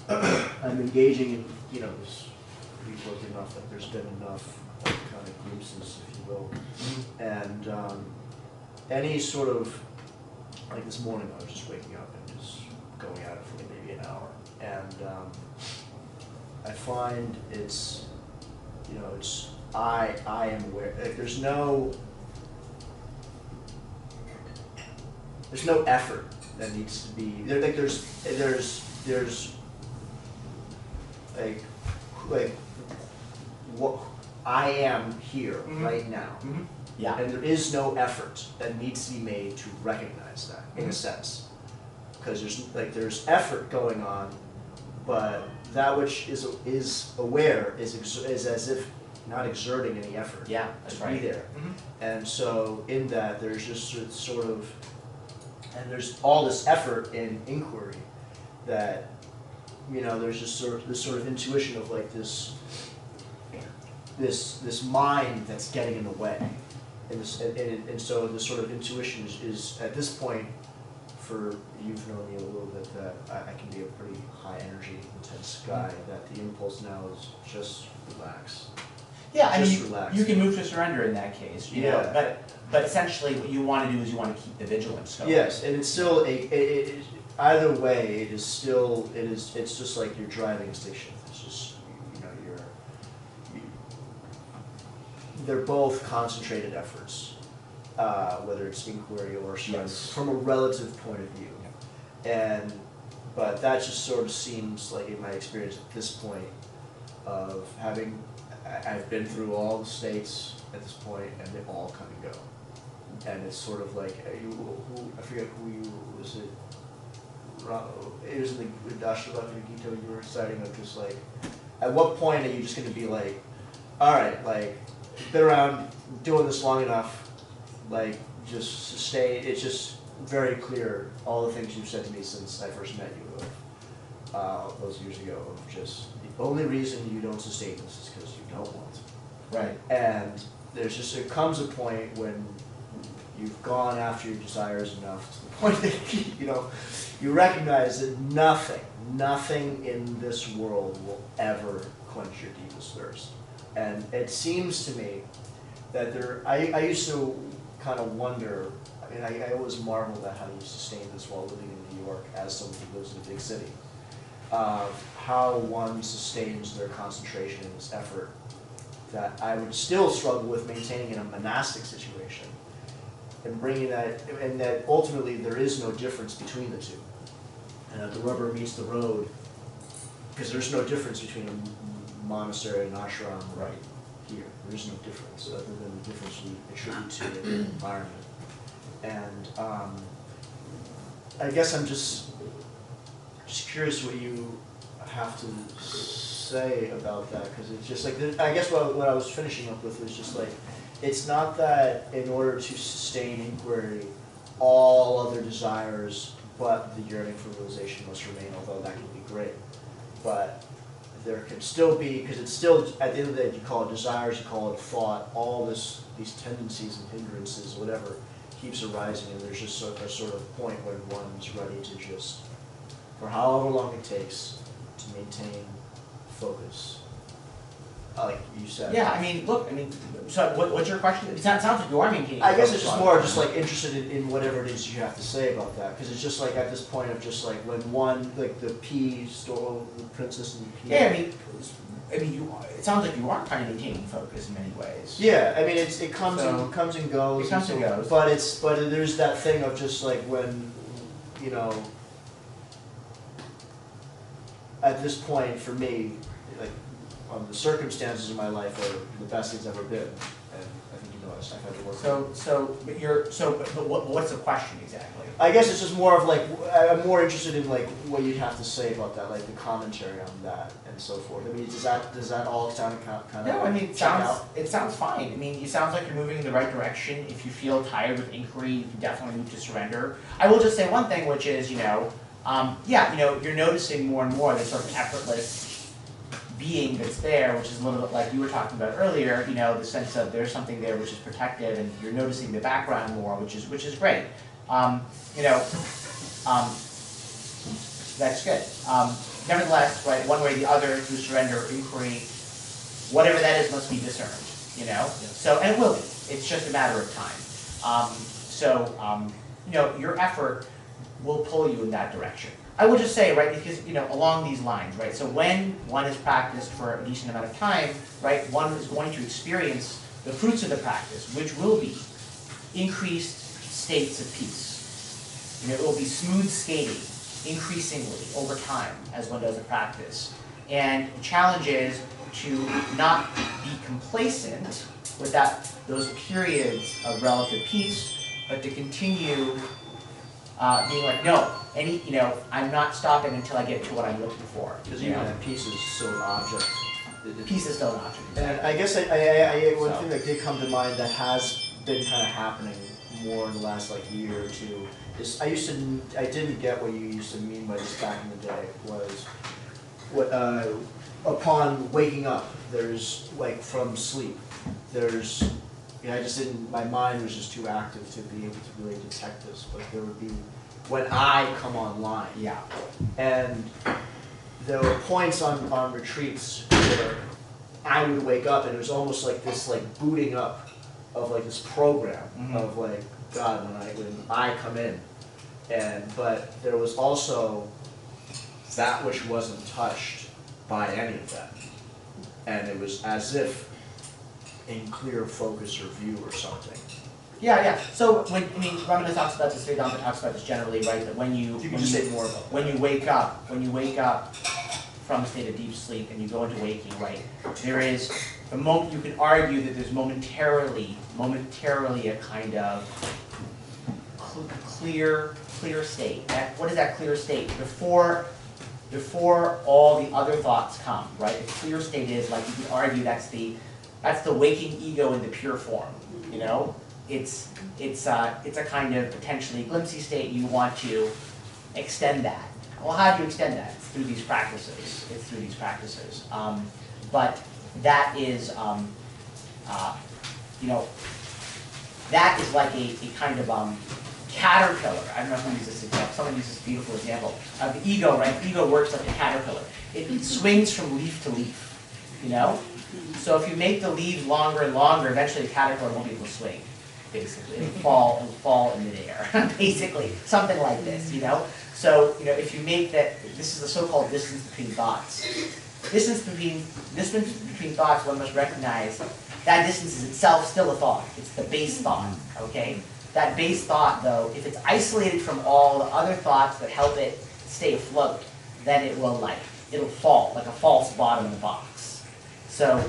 I'm engaging in, you know, this we've worked enough, like there's been enough like, kind of glimpses, if you will, and any sort of, like this morning I was just waking up and just going at it for like maybe an hour, and I find it's, you know, it's, I am aware, like there's no effort that needs to be, like there's like what I am here right now, Yeah. and there is no effort that needs to be made to recognize that in a sense, because there's effort going on, but that which is aware is as if not exerting any effort. Yeah, that's to right. be there, and so in that there's just sort of, and there's all this effort in inquiry that, you know, there's just this sort of intuition of like this mind that's getting in the way, and so this sort of intuition is at this point, for you've known me a little bit, that I can be a pretty high energy, intense guy, that the impulse now is just relax. Yeah, I Just mean, relax. you can move to surrender in that case, you know, Yeah. but essentially what you want to do is you want to keep the vigilance going. Yes, and it's still either way, it's just like your driving station. It's just, you know, they're both concentrated efforts, whether it's inquiry or surrender, from a relative point of view. But that just sort of seems like, in my experience at this point, of having, I've been through all the states at this point, and they all come and go. And it's sort of like, I forget who you, was it? It was in the Dashalakshmi Gita you were citing, of just like, at what point are you just going to be like, all right, like, been around doing this long enough, like, just sustain. It's just very clear, all the things you've said to me since I first met you, those years ago, of just, the only reason you don't sustain this is because you don't want to. Right. And there comes a point when you've gone after your desires enough to the point that, you know, you recognize that nothing in this world will ever quench your deepest thirst. And it seems to me that I used to kind of wonder, I mean, I always marveled at how you sustained this while living in New York as someone who lives in a big city. How one sustains their concentration in this effort that I would still struggle with maintaining in a monastic situation, and bringing that, and that ultimately there is no difference between the two. And that the rubber meets the road, because there's no difference between a monastery and ashram right here. There's no difference other than the difference we attribute to the environment. And I guess I'm just curious what you have to say about that, because it's just like, I guess what I was finishing up with was just like, it's not that in order to sustain inquiry, all other desires but the yearning for realization must remain, although that can be great. But there can still be, because it's still, at the end of the day, you call it desires, you call it thought, all these tendencies and hindrances, whatever, keeps arising, and there's just a sort of point when one's ready to just, for however long it takes, to maintain focus. Like you said. Yeah, I mean, look, I mean, so what's your question? It sounds like you are maintaining. I guess it's just more just like interested in whatever it is you have to say about that, because it's just like at this point of just like when one, like the pea stole the princess and the pea. Yeah, I mean, it sounds like you are kind of maintaining focus in many ways. Yeah, I mean, it comes So, and comes and goes. it comes and goes. But there's that thing of just like when, you know, at this point for me, like, the circumstances of my life are the best it's ever been, and I think you noticed I've had to work. But what's the question exactly? I guess it's just more of like, I'm more interested in like what you'd have to say about that, like the commentary on that and so forth. I mean, does that all sound kind of? No, I mean, it sounds fine. I mean, it sounds like you're moving in the right direction. If you feel tired with inquiry, you can definitely move to surrender. I will just say one thing, which is, you know, you're noticing more and more this sort of effortless being that's there, which is a little bit like you were talking about earlier, you know, the sense of there's something there which is protective and you're noticing the background more, which is great. You know, that's good. Nevertheless, right, one way or the other, through surrender or inquiry, whatever that is must be discerned, you know? So, and it will be. It's just a matter of time. You know, your effort will pull you in that direction. I will just say, right, because, you know, along these lines, right, so when one has practiced for a decent amount of time, right, one is going to experience the fruits of the practice, which will be increased states of peace. You know, it will be smooth skating, increasingly over time as one does the practice. And the challenge is to not be complacent with those periods of relative peace, but to continue being like, no, you know, I'm not stopping until I get to what I'm looking for. Because even that piece is still an object. Peace is still an object. And I guess one thing that did come to mind that has been kind of happening more in the last like year or two is I didn't get what you used to mean by this back in the day was upon waking up, there's like from sleep, there's, you know, I just didn't, my mind was just too active to be able to really detect this, but there would be, when I come online. Yeah. And there were points on retreats where I would wake up and it was almost like this like booting up of like this program of like, God, when I come in. But there was also that which wasn't touched by any of that. And it was as if in clear focus or view or something. Yeah. So Ramana talks about this, Vedanta talks about this generally, right? That when you say more about that. when you wake up from a state of deep sleep and you go into waking, right? There is the moment you can argue that there's momentarily a kind of clear state. What is that clear state? Before all the other thoughts come, right? The clear state is, like, you can argue that's the waking ego in the pure form. You know, it's a kind of potentially glimpsy state. You want to extend that. Well, how do you extend that? It's through these practices. But that is, you know, that is like a kind of caterpillar. I don't know who uses this example. Someone uses this beautiful example of the ego, right? The ego works like a caterpillar. It swings from leaf to leaf, you know? So if you make the leaves longer and longer, eventually the caterpillar won't be able to swing, basically. It'll fall in midair, basically. Something like this, you know? So, you know, if you make that, this is the so-called distance between thoughts. Distance between thoughts, one must recognize that distance is itself still a thought. It's the base thought, okay? That base thought, though, if it's isolated from all the other thoughts that help it stay afloat, then it'll fall, like a false bottom in the box. So,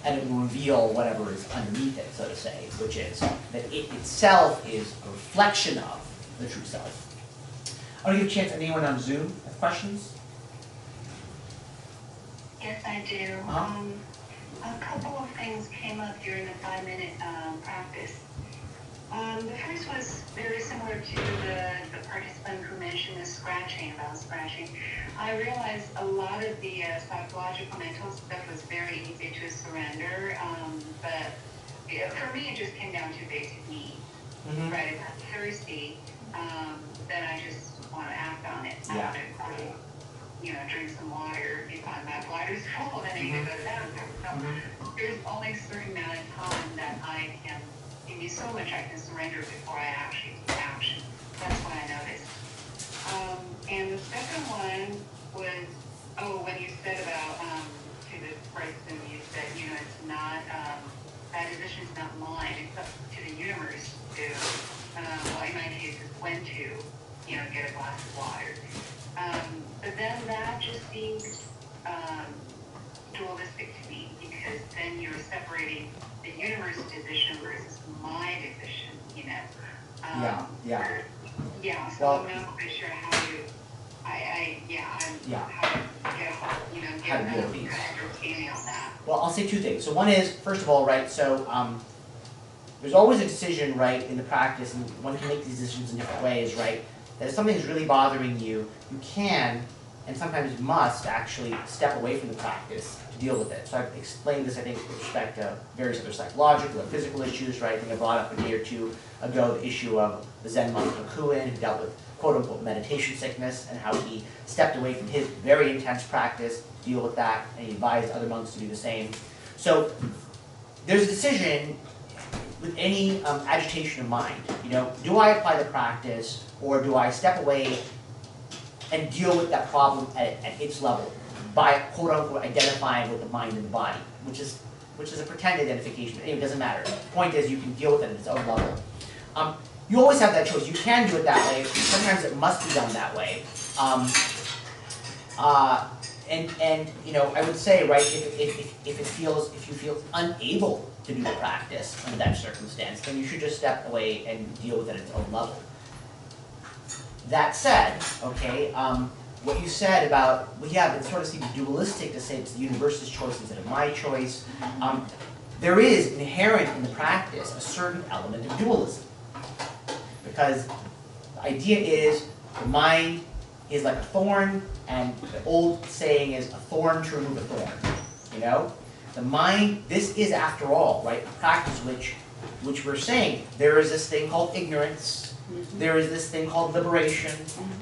and it will reveal whatever is underneath it, so to say, which is that it itself is a reflection of the true self. I want to give a chance to anyone on Zoom have questions? Yes, I do. A couple of things came up during the 5-minute practice. The first was very similar to the participant who mentioned the scratching, about scratching. I realized a lot of the psychological mental stuff was very easy to surrender, but for me it just came down to basic needs. Right, if I'm thirsty, then I just want to act on it. I want to, you know, drink some water. If my bladder's full, then I need to go to the bathroom. So there's only a certain amount of time that I can. Give me so much I can surrender before I actually take action. That's what I noticed. And the second one was, when you said about to the person, you said, you know, it's not that decision is not mine. It's up to the universe to, well, in my case, is when to, you know, get a glass of water. But then that just seems dualistic to me, because then you're separating the universe's decision versus my decision, you know. Yeah. So Well, I'm not quite sure how to, how to get, you know, get an understanding on that. Well, I'll say two things. So one is, first of all, right, so there's always a decision, right, in the practice, and one can make these decisions in different ways, right, that if something is really bothering you, you can and sometimes must actually step away from the practice to deal with it. So I've explained this, I think, with respect to various other psychological and physical issues, right? I think I brought up a day or two ago the issue of the Zen monk Hakuin, who dealt with quote-unquote meditation sickness, and how he stepped away from his very intense practice to deal with that, and he advised other monks to do the same. So there's a decision with any agitation of mind. You know, do I apply the practice, or do I step away and deal with that problem at its level by quote unquote identifying with the mind and the body, which is a pretend identification. Anyway, it doesn't matter. The point is you can deal with it at its own level. You always have that choice. You can do it that way. Sometimes it must be done that way. And you know, I would say, right, if you feel unable to do the practice under that circumstance, then you should just step away and deal with it at its own level. That said, okay, what you said about, well, yeah, it sort of seems dualistic to say it's the universe's choice instead of my choice. There is inherent in the practice a certain element of dualism. Because the idea is the mind is like a thorn, and the old saying is a thorn to remove a thorn. You know? The mind, this is after all, right, a practice which we're saying, there is this thing called ignorance, there is this thing called liberation,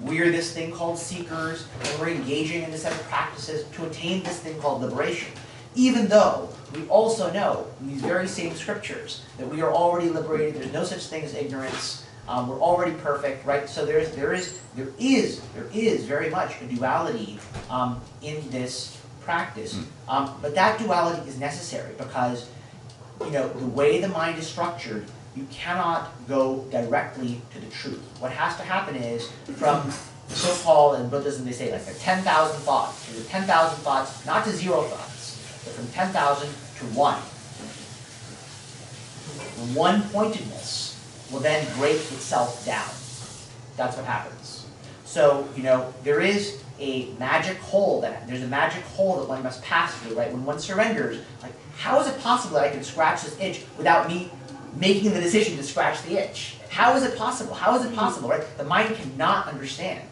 we're this thing called seekers, and we're engaging in this set of practices to attain this thing called liberation. Even though we also know in these very same scriptures that we are already liberated, there's no such thing as ignorance, we're already perfect, right? So there is very much a duality in this practice, but that duality is necessary because, you know, the way the mind is structured, you cannot go directly to the truth. What has to happen is from so-called, in Buddhism they say like the 10,000 thoughts, and the 10,000 thoughts, not to 0 thoughts, but from 10,000 to 1. The one-pointedness will then break itself down. That's what happens. So, you know, there is a magic hole that one must pass through, right? When one surrenders, like, how is it possible that I can scratch this itch without me making the decision to scratch the itch? How is it possible? How is it possible, right? The mind cannot understand.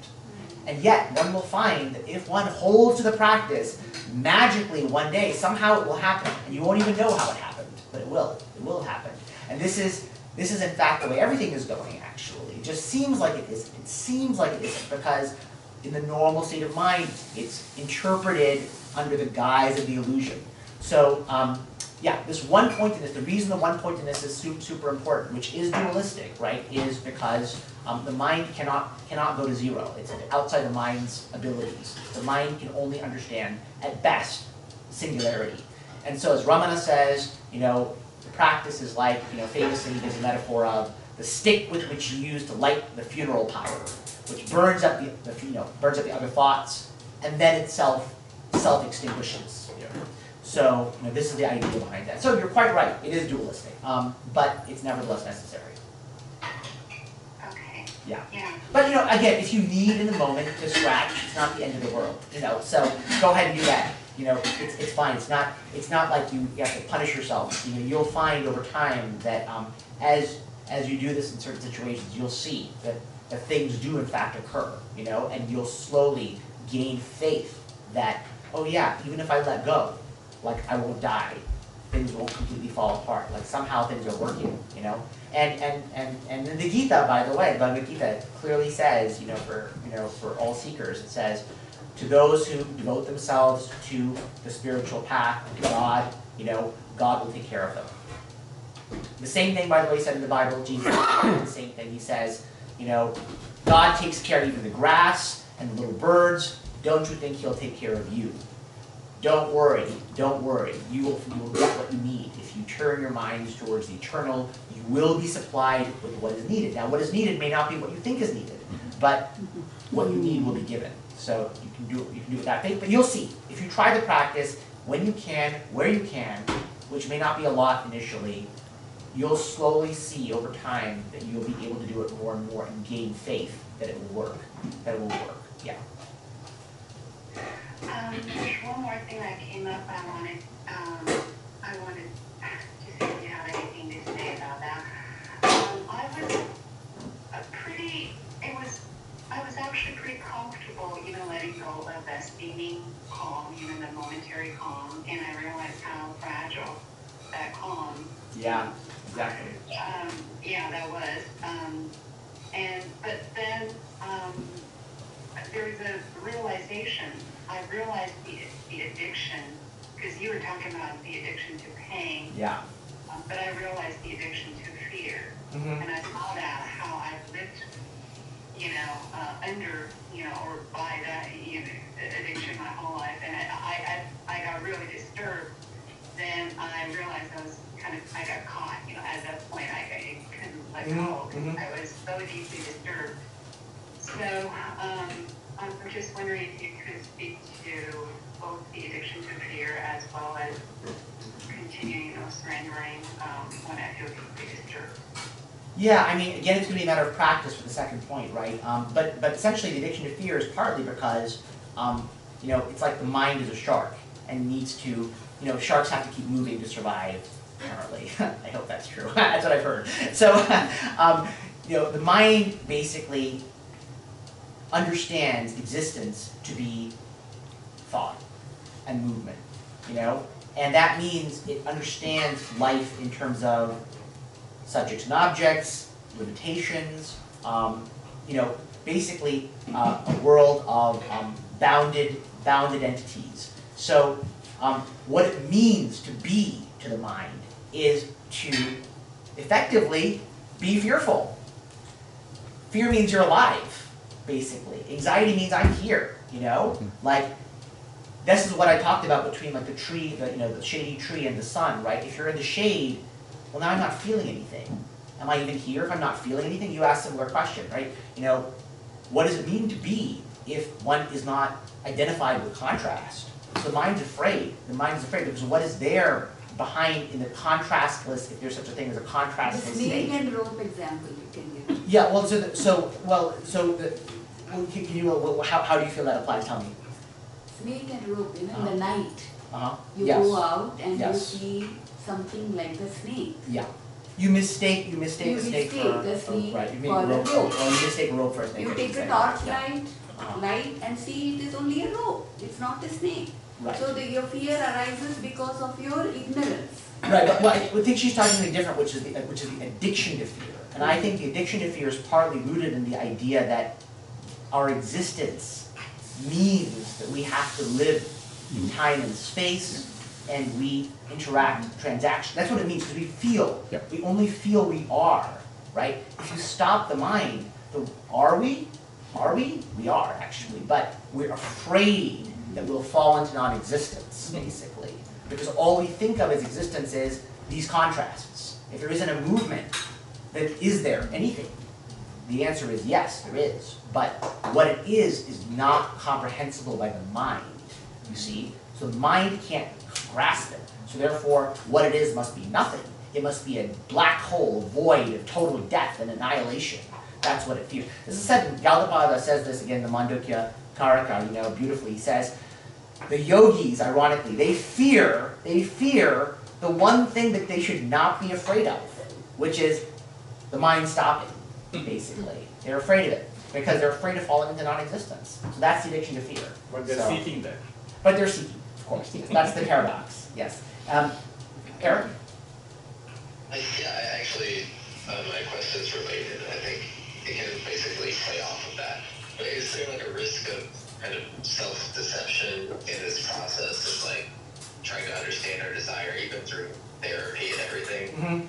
And yet, one will find that if one holds to the practice, magically one day, somehow it will happen. And you won't even know how it happened, but it will. It will happen. And this is in fact the way everything is going, actually. It just seems like it isn't. It seems like it isn't because in the normal state of mind, it's interpreted under the guise of the illusion. So, yeah, this one-pointedness, the reason the one-pointedness is super important, which is dualistic, right, is because the mind cannot go to 0. It's outside the mind's abilities. The mind can only understand, at best, singularity. And so as Ramana says, you know, the practice is like, you know, famously he gives a metaphor of the stick with which you use to light the funeral pyre, which burns up burns up the other thoughts, and then itself self-extinguishes. Yeah. So, you know, this is the idea behind that. So you're quite right, it is dualistic, but it's nevertheless necessary. Okay. Yeah. Yeah. But, you know, again, if you need in the moment to scratch, it's not the end of the world, you know, so go ahead and do that. You know, it's fine. It's not like you have to punish yourself. You know, you'll find over time that as you do this in certain situations, you'll see that things do in fact occur, you know, and you'll slowly gain faith that, oh yeah, even if I let go, like I won't die, things won't completely fall apart, like somehow things are working, you know. And in the Gita, by the way, Bhagavad Gita clearly says, for all seekers, it says, to those who devote themselves to the spiritual path, to God, you know, God will take care of them. The same thing, by the way, said in the Bible, Jesus, the same thing, he says, you know, God takes care of even the grass and the little birds. Don't you think he'll take care of you? Don't worry, don't worry. You will get what you need. If you turn your minds towards the eternal, you will be supplied with what is needed. Now, what is needed may not be what you think is needed, but what you need will be given. So you can do it with that faith, but you'll see. If you try the practice, when you can, where you can, which may not be a lot initially, you'll slowly see over time that you'll be able to do it more and more and gain faith that it will work. That it will work. Yeah. There's one more thing that came up. I wanted to see if you have anything to say about that. I was actually pretty comfortable, you know, letting go of Yeah, exactly. Yeah, that was. But then there was a realization. I realized the addiction, because you were talking about the addiction to pain. Yeah. But I realized the addiction to fear. Mm-hmm. And I thought out how I've lived, under, or by that addiction my whole life. And I got really disturbed. Then I realized I got caught, at that point I couldn't let go. Mm-hmm. I was so deeply disturbed. So I'm just wondering if you could speak to both the addiction to fear as well as continuing, surrendering when I feel deeply disturbed. Yeah, I mean, again, it's going to be a matter of practice for the second point, right? But essentially, the addiction to fear is partly because, it's like the mind is a shark and needs to, sharks have to keep moving to survive, apparently. I hope that's true. That's what I've heard. So, the mind basically understands existence to be thought and movement, and that means it understands life in terms of subjects and objects, limitations, basically a world of bounded entities. So what it means to be to the mind is to effectively be fearful. Fear means you're alive, basically. Anxiety means I'm here, Like, this is what I talked about between like the tree, the shady tree and the sun, right? If you're in the shade, well, now I'm not feeling anything. Am I even here if I'm not feeling anything? You asked a similar question, right? What does it mean to be if one is not identified with contrast? So the mind's afraid. The mind is afraid because what is there behind in the contrastless, if there's such a thing as a The contrastless snake state? and rope example you can give. Yeah, well, can you, how do you feel that applies? Tell me. Snake and rope, in the night, you Yes. go out and Yes. you see something like the snake. Yeah. You mistake the snake mistake for the snake right. You mean for a rope, rope. or you mistake a rope for a snake. You I take should a say. torchlight, Uh-huh. light, and see it is only a rope. It's not a snake. Right. So your fear arises because of your ignorance. Right, but I think she's talking something different, which is the addiction to fear. And I think the addiction to fear is partly rooted in the idea that our existence means that we have to live in time and space, and we interact, transaction. That's what it means, because we feel. Yep. We only feel we are, right? If you stop the mind, are we? Are we? We are, actually. But we're afraid that we'll fall into non-existence, basically. Because all we think of as existence is these contrasts. If there isn't a movement, then is there anything? The answer is yes, there is. But what it is not comprehensible by the mind, you see? So the mind can't grasp it. So therefore, what it is must be nothing. It must be a black hole, void of total death and annihilation. That's what it feels. This is said, Gaudapada says this again, the Mandukya Karaka, beautifully. He says, the yogis, ironically, they fear the one thing that they should not be afraid of, which is the mind stopping, basically. They're afraid of it, because they're afraid of falling into non-existence. So that's the addiction to fear. But they're seeking that. But they're seeking, of course. Yes. That's the paradox, yes. Eric? Yeah, actually, my question is related. I think it can basically play off of that. But is there like a risk of kind of self-deception in this process of like trying to understand our desire, even through therapy and everything? Mm-hmm.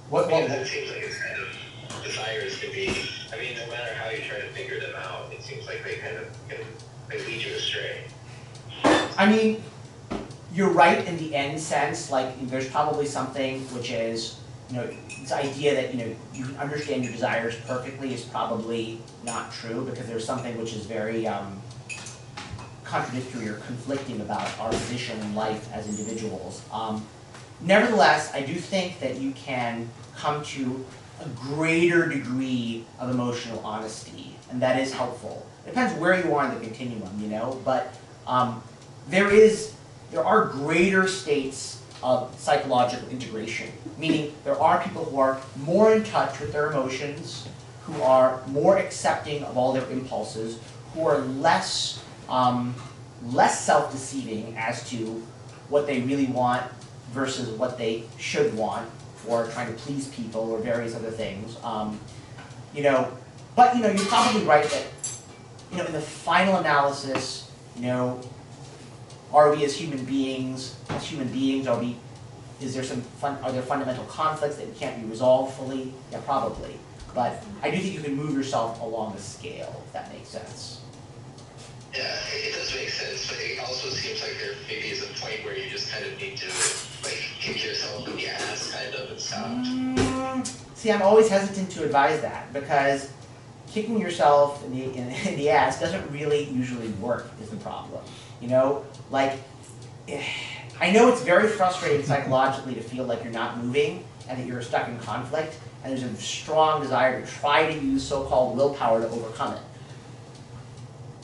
Because it seems like it's kind of, desires can be, no matter how you try to figure them out, it seems like they kind of they lead you astray. You're right in the end sense, like there's probably something which is, this idea that, you understand your desires perfectly is probably not true, because there's something which is very contradictory or conflicting about our position in life as individuals. Nevertheless, I do think that you can come to a greater degree of emotional honesty, and that is helpful. It depends where you are in the continuum, but there are greater states of psychological integration, meaning there are people who are more in touch with their emotions, who are more accepting of all their impulses, who are less self-deceiving as to what they really want versus what they should want, or trying to please people, or various other things. You know, but you know, you're probably right that, you know, in the final analysis, you know, are we as human beings, are we, is there are there fundamental conflicts that can't be resolved fully? Yeah, probably. But I do think you can move yourself along the scale, if that makes sense. Yeah, it does make sense, but it also seems like there maybe is a point where you just kind of need to, like, kick yourself in the ass, kind of, and stop. See, I'm always hesitant to advise that, because kicking yourself in the ass doesn't really usually work, is the problem. You know, like, I know it's very frustrating psychologically to feel like you're not moving and that you're stuck in conflict, and there's a strong desire to try to use so-called willpower to overcome it.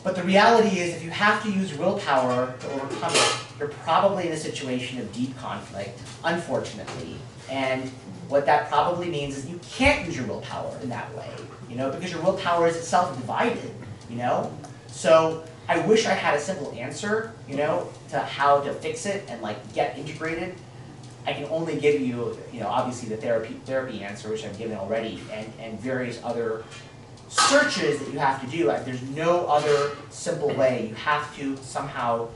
But the reality is, if you have to use willpower to overcome it, you're probably in a situation of deep conflict, unfortunately. And what that probably means is you can't use your willpower in that way, you know, because your willpower is itself divided, you know? So I wish I had a simple answer, you know, to how to fix it and like get integrated. I can only give you, you know, obviously the therapy answer, which I've given already, and various other searches that you have to do. There's no other simple way. You have to somehow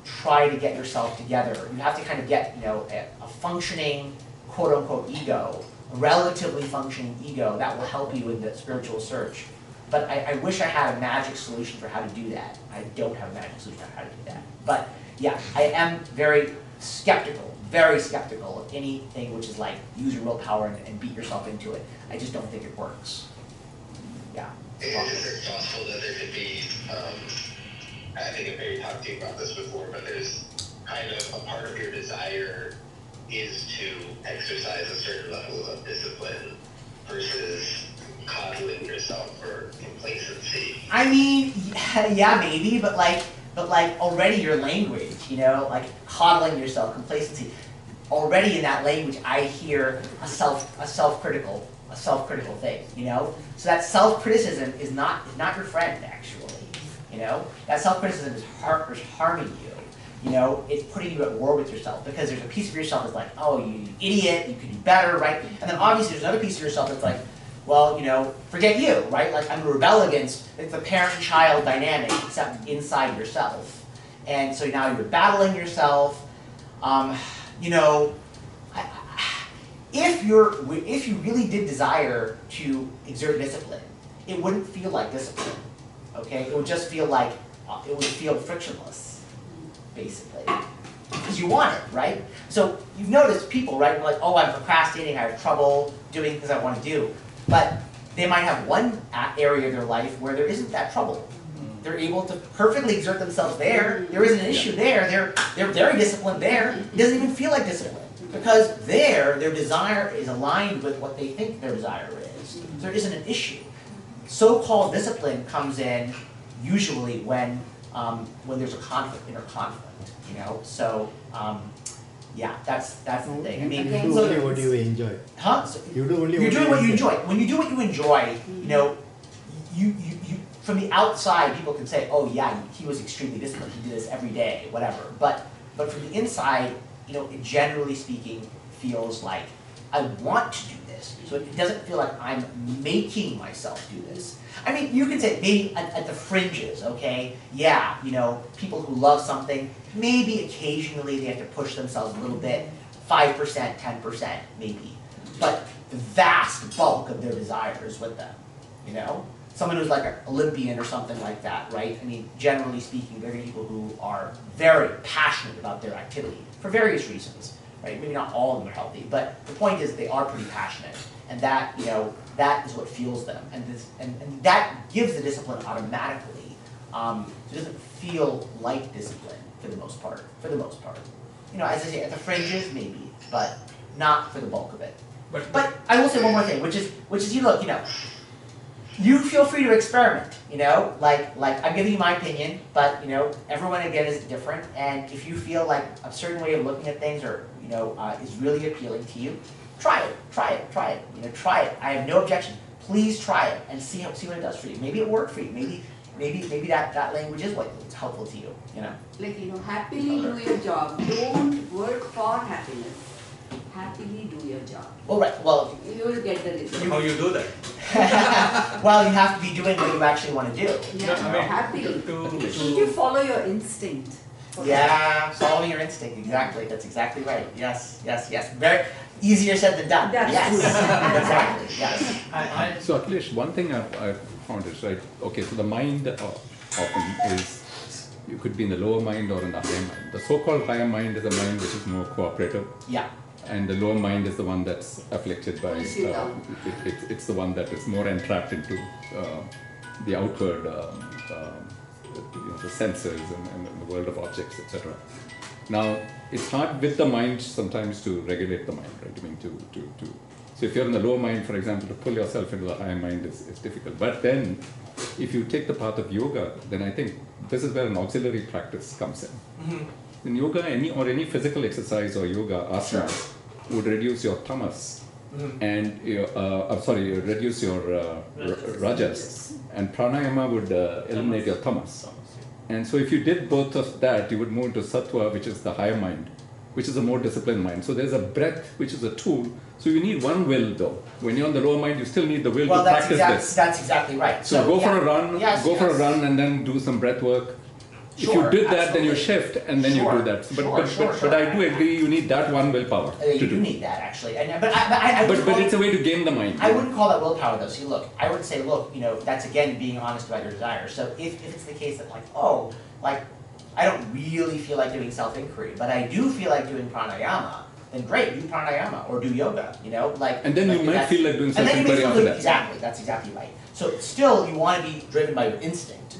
try to get yourself together. You have to kind of get, you know, a functioning, quote unquote, ego, a relatively functioning ego that will help you in the spiritual search. But I wish I had a magic solution for how to do that. I don't have a magic solution for how to do that. But yeah, I am very skeptical of anything which is like use your willpower and beat yourself into it. I just don't think it works. Yeah. Is it possible that there could be, I think I've maybe talked to you about this before, but there's kind of a part of your desire is to exercise a certain level of discipline versus coddling yourself for complacency? I mean, yeah, maybe, but like already your language, you know, like coddling yourself, complacency, already in that language I hear a self-critical thing, you know? So that self-criticism is not your friend, actually, you know? That self-criticism is harming you, you know? It's putting you at war with yourself, because there's a piece of yourself that's like, oh, you idiot, you could do better, right? And then obviously there's another piece of yourself that's like, well, you know, forget you, right? Like, I'm going to rebel against, it's the parent-child dynamic, except inside yourself. And so now you're battling yourself. You know, if you really did desire to exert discipline, it wouldn't feel like discipline, okay? It would just feel like, it would feel frictionless, basically. Because you want it, right? So you've noticed people, right? Like, oh, I'm procrastinating, I have trouble doing things I want to do. But they might have one area of their life where there isn't that trouble. They're able to perfectly exert themselves there. There isn't an issue there. They're very disciplined there. It doesn't even feel like discipline. Because there, their desire is aligned with what they think their desire is. There isn't an issue. So-called discipline comes in usually when there's a conflict, inner conflict, you know? So, yeah, that's the thing. I mean, you do only what you enjoy. Huh? So you do only you're doing what you enjoy. When you do what you enjoy, you know, you from the outside, people can say, oh yeah, he was extremely disciplined. He did this every day, whatever. But from the inside, you know, it generally speaking feels like I want to do this. So it doesn't feel like I'm making myself do this. I mean, you can say maybe at the fringes, okay? Yeah, you know, people who love something, maybe occasionally they have to push themselves a little bit, 5%, 10%, maybe. But the vast bulk of their desire is with them, you know? Someone who's like an Olympian or something like that, right? I mean, generally speaking, they're people who are very passionate about their activity for various reasons, right? Maybe not all of them are healthy, but the point is they are pretty passionate. And that, you know, that is what fuels them. And that gives the discipline automatically. So it doesn't feel like discipline for the most part. You know, as I say, at the fringes, maybe, but not for the bulk of it. But I will say one more thing, which is you look, you know, you feel free to experiment, you know, like I'm giving you my opinion, but you know, everyone again is different, and if you feel like a certain way of looking at things or, you know, is really appealing to you, try it, you know, try it. I have no objection. Please try it and see what it does for you. Maybe it worked for you, maybe maybe that language is what it's helpful to you, you know? Like, happily do your job. Don't work for happiness. Happily do your job. Well, right, well, You will get the result. How you do that? well, you have to be doing what you actually want to do. Yeah, I mean, happily. to- Should you follow your instinct? Yeah, following your instinct, exactly. That's exactly right. Yes, yes, yes. Very easier said than done. That's yes, true. exactly. Yes. So Akilesh, one thing I've found is, right, okay, so the mind often is, you could be in the lower mind or in the higher mind. The so-called higher mind is a mind which is more cooperative. Yeah. And the lower mind is the one that's afflicted by, Pulls you down. it's the one that is more entrapped into the outward, the senses and the world of objects, etc. Now, it's hard with the mind sometimes to regulate the mind, right? I mean, so if you're in the lower mind, for example, to pull yourself into the higher mind is difficult. But then, if you take the path of yoga, then I think this is where an auxiliary practice comes in. Mm-hmm. In yoga, any physical exercise or yoga asanas would reduce your tamas and reduce your rajas, and pranayama would eliminate your tamas. And so if you did both of that, you would move to sattva, which is the higher mind, which is a more disciplined mind. So there's a breath, which is a tool. So you need one will, though. When you're on the lower mind, you still need the will to practice this. That's exactly right. So go for a run, for a run, and then do some breath work. Sure, if you did that, absolutely. then you shift, and then you do that. But I do agree, you need that one willpower You to do do. need that, actually. I But it's a way to game the mind. I wouldn't call that willpower, though. See, look, I would say, look, that's again being honest about your desires. So if it's the case that I don't really feel like doing self-inquiry, but I do feel like doing pranayama, then great, do pranayama or do yoga, And then you might feel like doing and then you may self-inquiry feel after like, that. exactly, that's exactly right. So still, you want to be driven by your instinct.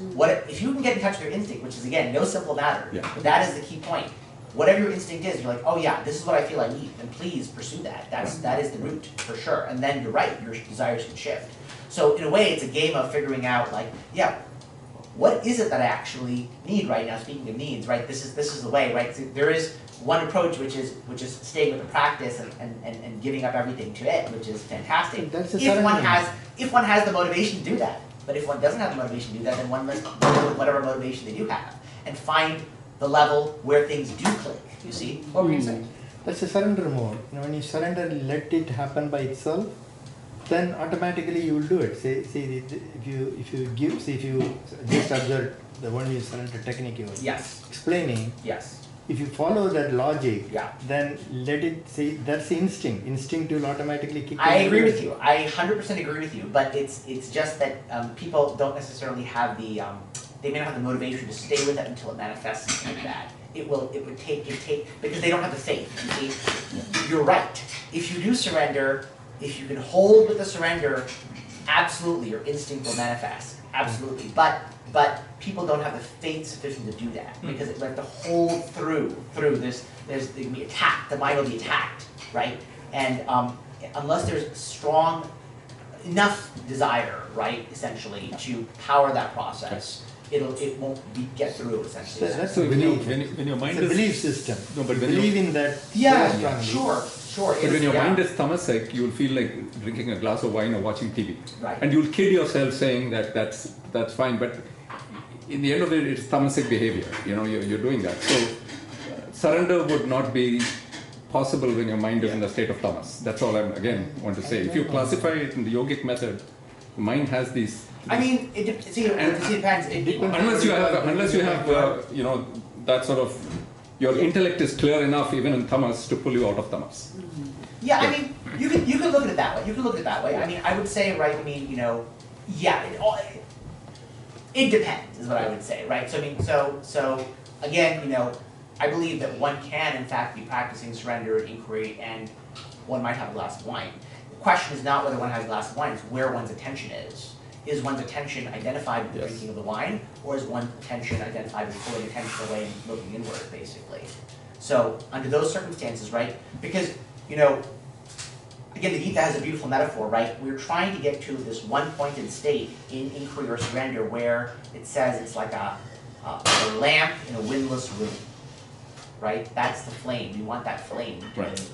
If you can get in touch with your instinct, which is again, no simple matter, but that is the key point. Whatever your instinct is, you're like, oh yeah, this is what I feel I need, then please pursue that. That is the route, for sure. And then you're right, your desires can shift. So in a way, it's a game of figuring out, what is it that I actually need right now? Speaking of needs, right? This is the way, right? So there is one approach which is staying with the practice and giving up everything to it, which is fantastic. That's a If one has the motivation to do that. But if one doesn't have the motivation to do that, then one must go with whatever motivation they do have and find the level where things do click. You see? What were you saying? That's a surrender mode. When you surrender, let it happen by itself, then automatically you will do it. If you just observe the one you surrender technique you were explaining. Yes. If you follow that logic, Yeah. then let it say that's the instinct. Instinct will automatically kick in. I agree with you. I 100% agree with you. But it's just that people don't necessarily have the they may not have the motivation to stay with it until it manifests like that. It would take because they don't have the faith. You see, you're right. If you do surrender, if you can hold with the surrender, absolutely your instinct will manifest. Absolutely. But people don't have the faith sufficient to do that because they have to hold through this. They can be attacked. The mind will be attacked, right? And unless there's strong enough desire, right, essentially, to power that process, it won't get through essentially. That's So a when belief. your mind It's a is belief system. No, but when believe you, in that. Yeah, strongly. sure. but when your mind is tamasic, you'll feel like drinking a glass of wine or watching TV, Right. and you'll kid yourself saying that that's fine. But in the end of it, it's tamasic behavior. You're doing that. So surrender would not be possible when your mind is in the state of tamas. That's all I want to say. If you classify it in the yogic method, the mind has these. I mean, it depends. Unless you have that sort of, your intellect is clear enough even in tamas to pull you out of tamas. Yeah, I mean, you can look at it that way. I mean, I would say, right? I mean, it depends, is what I would say, right? So I mean, so again, I believe that one can in fact be practicing surrender and inquiry, and one might have a glass of wine. The question is not whether one has a glass of wine; it's where one's attention is. Is one's attention identified with the drinking of the wine, or is one's attention identified with pulling attention away and looking inward, basically? So under those circumstances, right? Because again, the Gita has a beautiful metaphor, right? We're trying to get to this one-pointed state in inquiry or surrender where it says it's like a lamp in a windless room, right? That's the flame. We want that flame,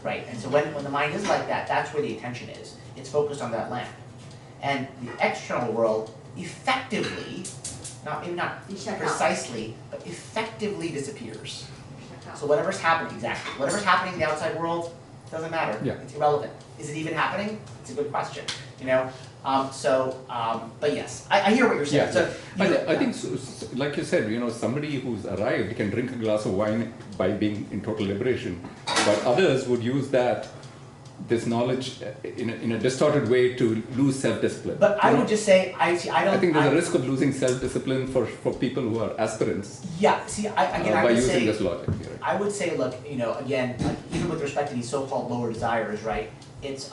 right? And so when the mind is like that, that's where the attention is. It's focused on that lamp. And the external world effectively maybe not You shut down. precisely, but effectively disappears. Shut up. So whatever's happening, exactly, whatever's happening in the outside world, doesn't matter. Yeah. It's irrelevant. Is it even happening? It's a good question, you know? But yes, I hear what you're saying. Yeah, So, I think, like you said, somebody who's arrived can drink a glass of wine by being in total liberation, but others would use this knowledge in a distorted way to lose self-discipline. But I would just say, I think there's a risk of losing self-discipline for people who are aspirants. Yeah, see, I by would using say, this logic. Here. I would say, look, again, like, even with respect to these so-called lower desires, right? It's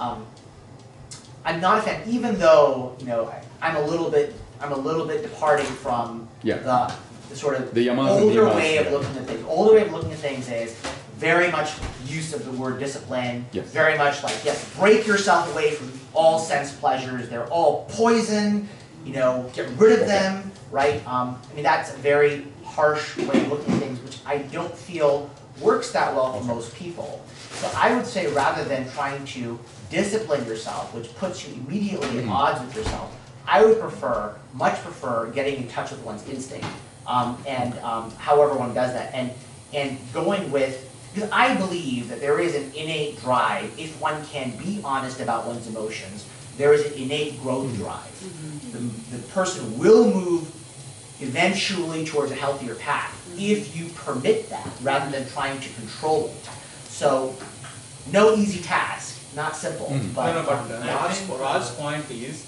I'm not a fan, even though I'm a little bit departing from the sort of the yamas older and way of yamas, looking at things. Older way of looking at things is very much use of the word discipline. Yes. Very much like, yes, break yourself away from all sense pleasures. They're all poison. Get rid of them, right? I mean, that's a very harsh way of looking at things, which I don't feel works that well for most people. So I would say, rather than trying to discipline yourself, which puts you immediately at odds with yourself, I would much prefer getting in touch with one's instinct, and however one does that, and going with, because I believe that there is an innate drive, if one can be honest about one's emotions, there is an innate growth drive. The person will move eventually towards a healthier path if you permit that, rather than trying to control it. So, no easy task, not simple. But, Raj's point is,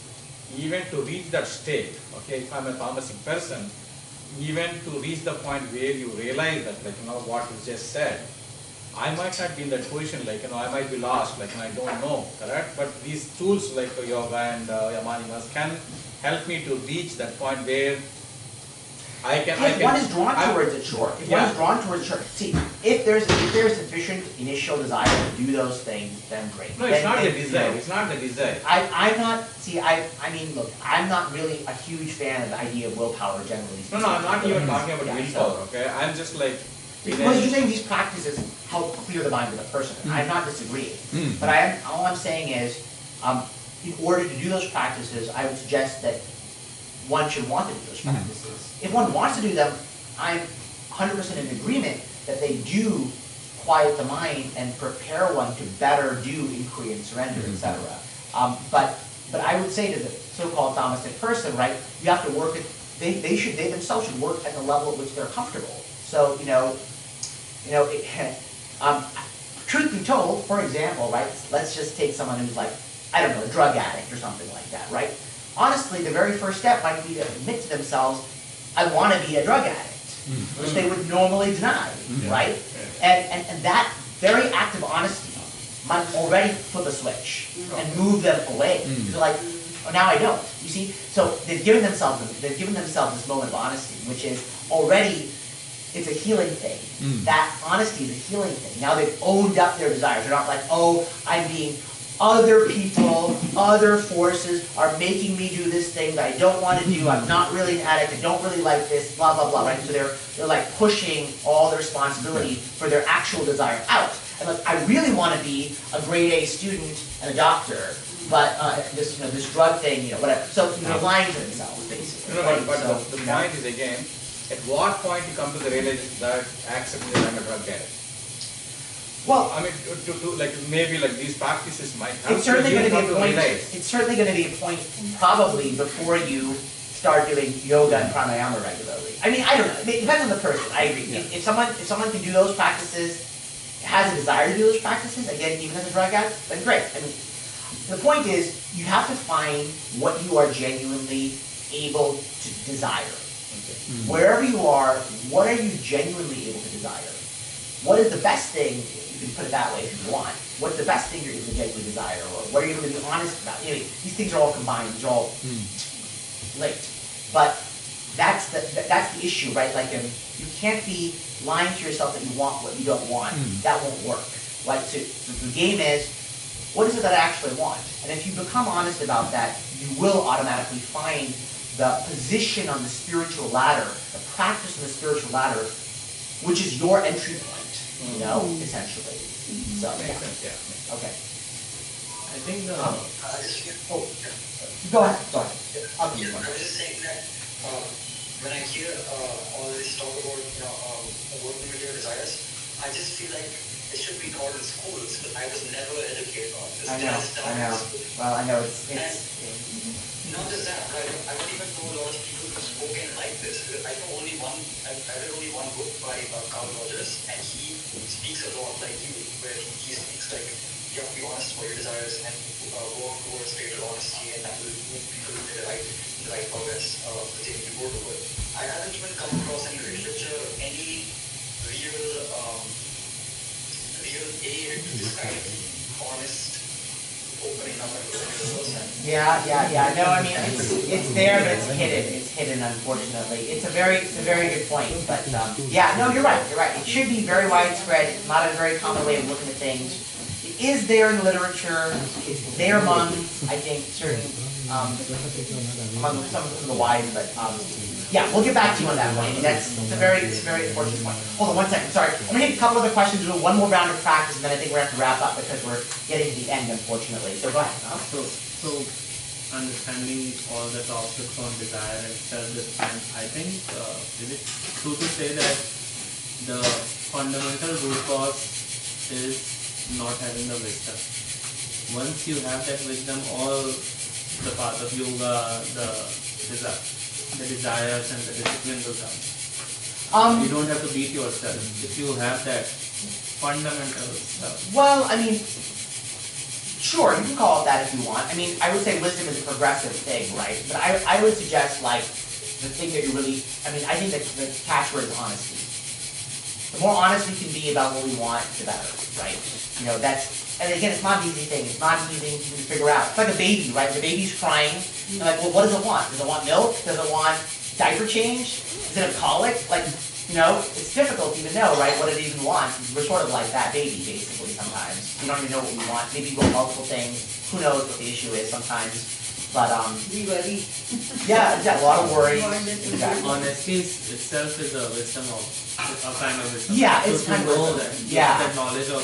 even to reach that state, okay, if I'm a Tamasic person, even to reach the point where you realize that, what you just said, I might not be in that position, I might be lost, I don't know, correct? But these tools like yoga and yamanimas can help me to reach that point where if one is drawn towards it, sure. If one is drawn towards it, sure. See, if there's sufficient initial desire to do those things, then great. No, it's not the desire. It's not the desire. I'm not. See, I mean, look, I'm not really a huge fan of the idea of willpower generally. No, I'm not even talking about willpower. Okay, I'm just like. Well, you're saying these practices help clear the mind of the person. I'm not disagreeing, but all I'm saying is, in order to do those practices, I would suggest that one should want to do those practices. If one wants to do them, I'm 100% in agreement that they do quiet the mind and prepare one to better do inquiry and surrender, etc. But I would say to the so-called Tamastic person, right, you have to work at, they themselves should work at the level at which they're comfortable. So, truth be told, for example, right, let's just take someone who's like, I don't know, a drug addict or something like that, right? Honestly, the very first step might be to admit to themselves, I want to be a drug addict, which they would normally deny, right? And that very act of honesty might already flip a switch and move them away. They're like, oh, now I don't. You see? So they've given themselves this moment of honesty, which is already, it's a healing thing. That honesty is a healing thing. Now they've owned up their desires. They're not like, oh, other people, other forces are making me do this thing that I don't want to do. I'm not really an addict. I don't really like this, blah, blah, blah, right? So they're like pushing all the responsibility for their actual desire out. And like, I really want to be a grade A student and a doctor, but this drug thing, whatever. So they're lying to themselves, basically. But the point is, again, at what point you come to the realization that accepting that I'm a drug addict? Well, I mean, maybe these practices might help. It's certainly going to be a point. Realize. It's certainly going to be a point, probably before you start doing yoga and pranayama regularly. I mean, I don't know. It depends on the person. I agree. Yeah. If someone can do those practices, has a desire to do those practices, again, even as a drug addict, then great. I mean, the point is, you have to find what you are genuinely able to desire. Okay. Wherever you are, what are you genuinely able to desire? What is the best thing? You can put it that way if you want. What's the best thing you're able to genuinely desire, or what are you able to be honest about? These things are all combined. These are all linked. But that's the issue, right? You can't be lying to yourself that you want what you don't want. That won't work. Right? So the game is, what is it that I actually want? And if you become honest about that, you will automatically find the position on the spiritual ladder, the practice on the spiritual ladder, which is your entry point. Essentially. So, Makes sense, yeah. Okay. I think Go ahead. I was just saying that when I hear all this talk about working with your desires, I just feel like it should be taught in schools, but I was never educated on this. I know. Well, I know it's not just that, I don't even know a lot of people who've spoken like this. Because I know only one, I read only one book by Carl Rogers, and he speaks a lot like you, where he speaks like you have to be honest about your desires and work towards greater honesty, and that will move people in the right progress of the thing you go toward. I haven't even come across any literature or any real aid to describe honest opening up and looking at a person. Yeah. No, I mean it's there, but it's hidden. It's hidden, unfortunately. It's a very good point. But yeah, no, you're right. You're right. It should be very widespread. Not a very common way of looking at things. It is there in literature. It's there among, I think, certain among some of the wise. But yeah, we'll get back to you on that point. I mean, it's a very important point. Hold on 1 second. Sorry, I'm gonna take a couple other questions. We'll do one more round of practice, and then I think we're gonna have to wrap up because we're getting to the end, unfortunately. So go ahead. So understanding all the topics on desire and self-defense, I think is it true to say that the fundamental root cause is not having the wisdom? Once you have that wisdom, all the path of yoga, the desires and the discipline will come. You don't have to beat yourself if you have that fundamental stuff. Well, I mean, sure, you can call it that if you want. I mean, I would say wisdom is a progressive thing, right? But I would suggest, like, the thing that you really, I mean, I think that the catchword is honesty. The more honest we can be about what we want, the better, right? You know, that's, and again, it's not an easy thing. It's not an easy thing to figure out. It's like a baby, right? The baby's crying. You're like, well, what does it want? Does it want milk? Does it want diaper change? Is it a colic? Like, you know, it's difficult to even know, right, what it even wants. We're sort of like that baby, basically, sometimes. We don't even know what we want. Maybe we want multiple things. Who knows what the issue is sometimes. But, we worry. yeah, a lot of worry. Exactly. Honesty itself is a wisdom of a kind of wisdom. Yeah, so it's kind of know wisdom. that. Yeah. That knowledge of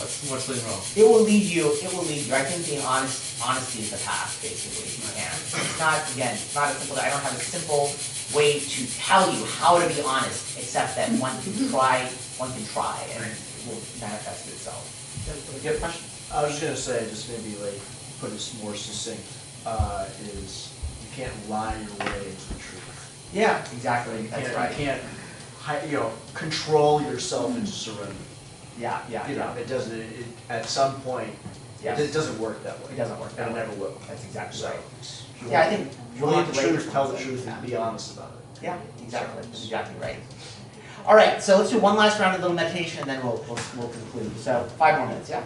what's going wrong. It will lead you. I think being honesty is the path, basically, if you can. It's not, again, it's not a simple, I don't have a simple way to tell you how to be honest, except that one can try, and it will manifest itself. Do you have a question? I was just gonna say, just maybe like put it more succinct, is you can't lie your way into the truth. Yeah, exactly. That's right. You can't, control yourself into surrender. Yeah. You know, it doesn't. At some point, it doesn't work that way. It doesn't work that way. It never will. That's exactly So, right. Yeah, I think you want the truth, tell the truth, and be honest about it. Yeah, exactly. That's exactly right. All right, so let's do one last round of little meditation, and then we'll conclude. So 5 more minutes. Yeah.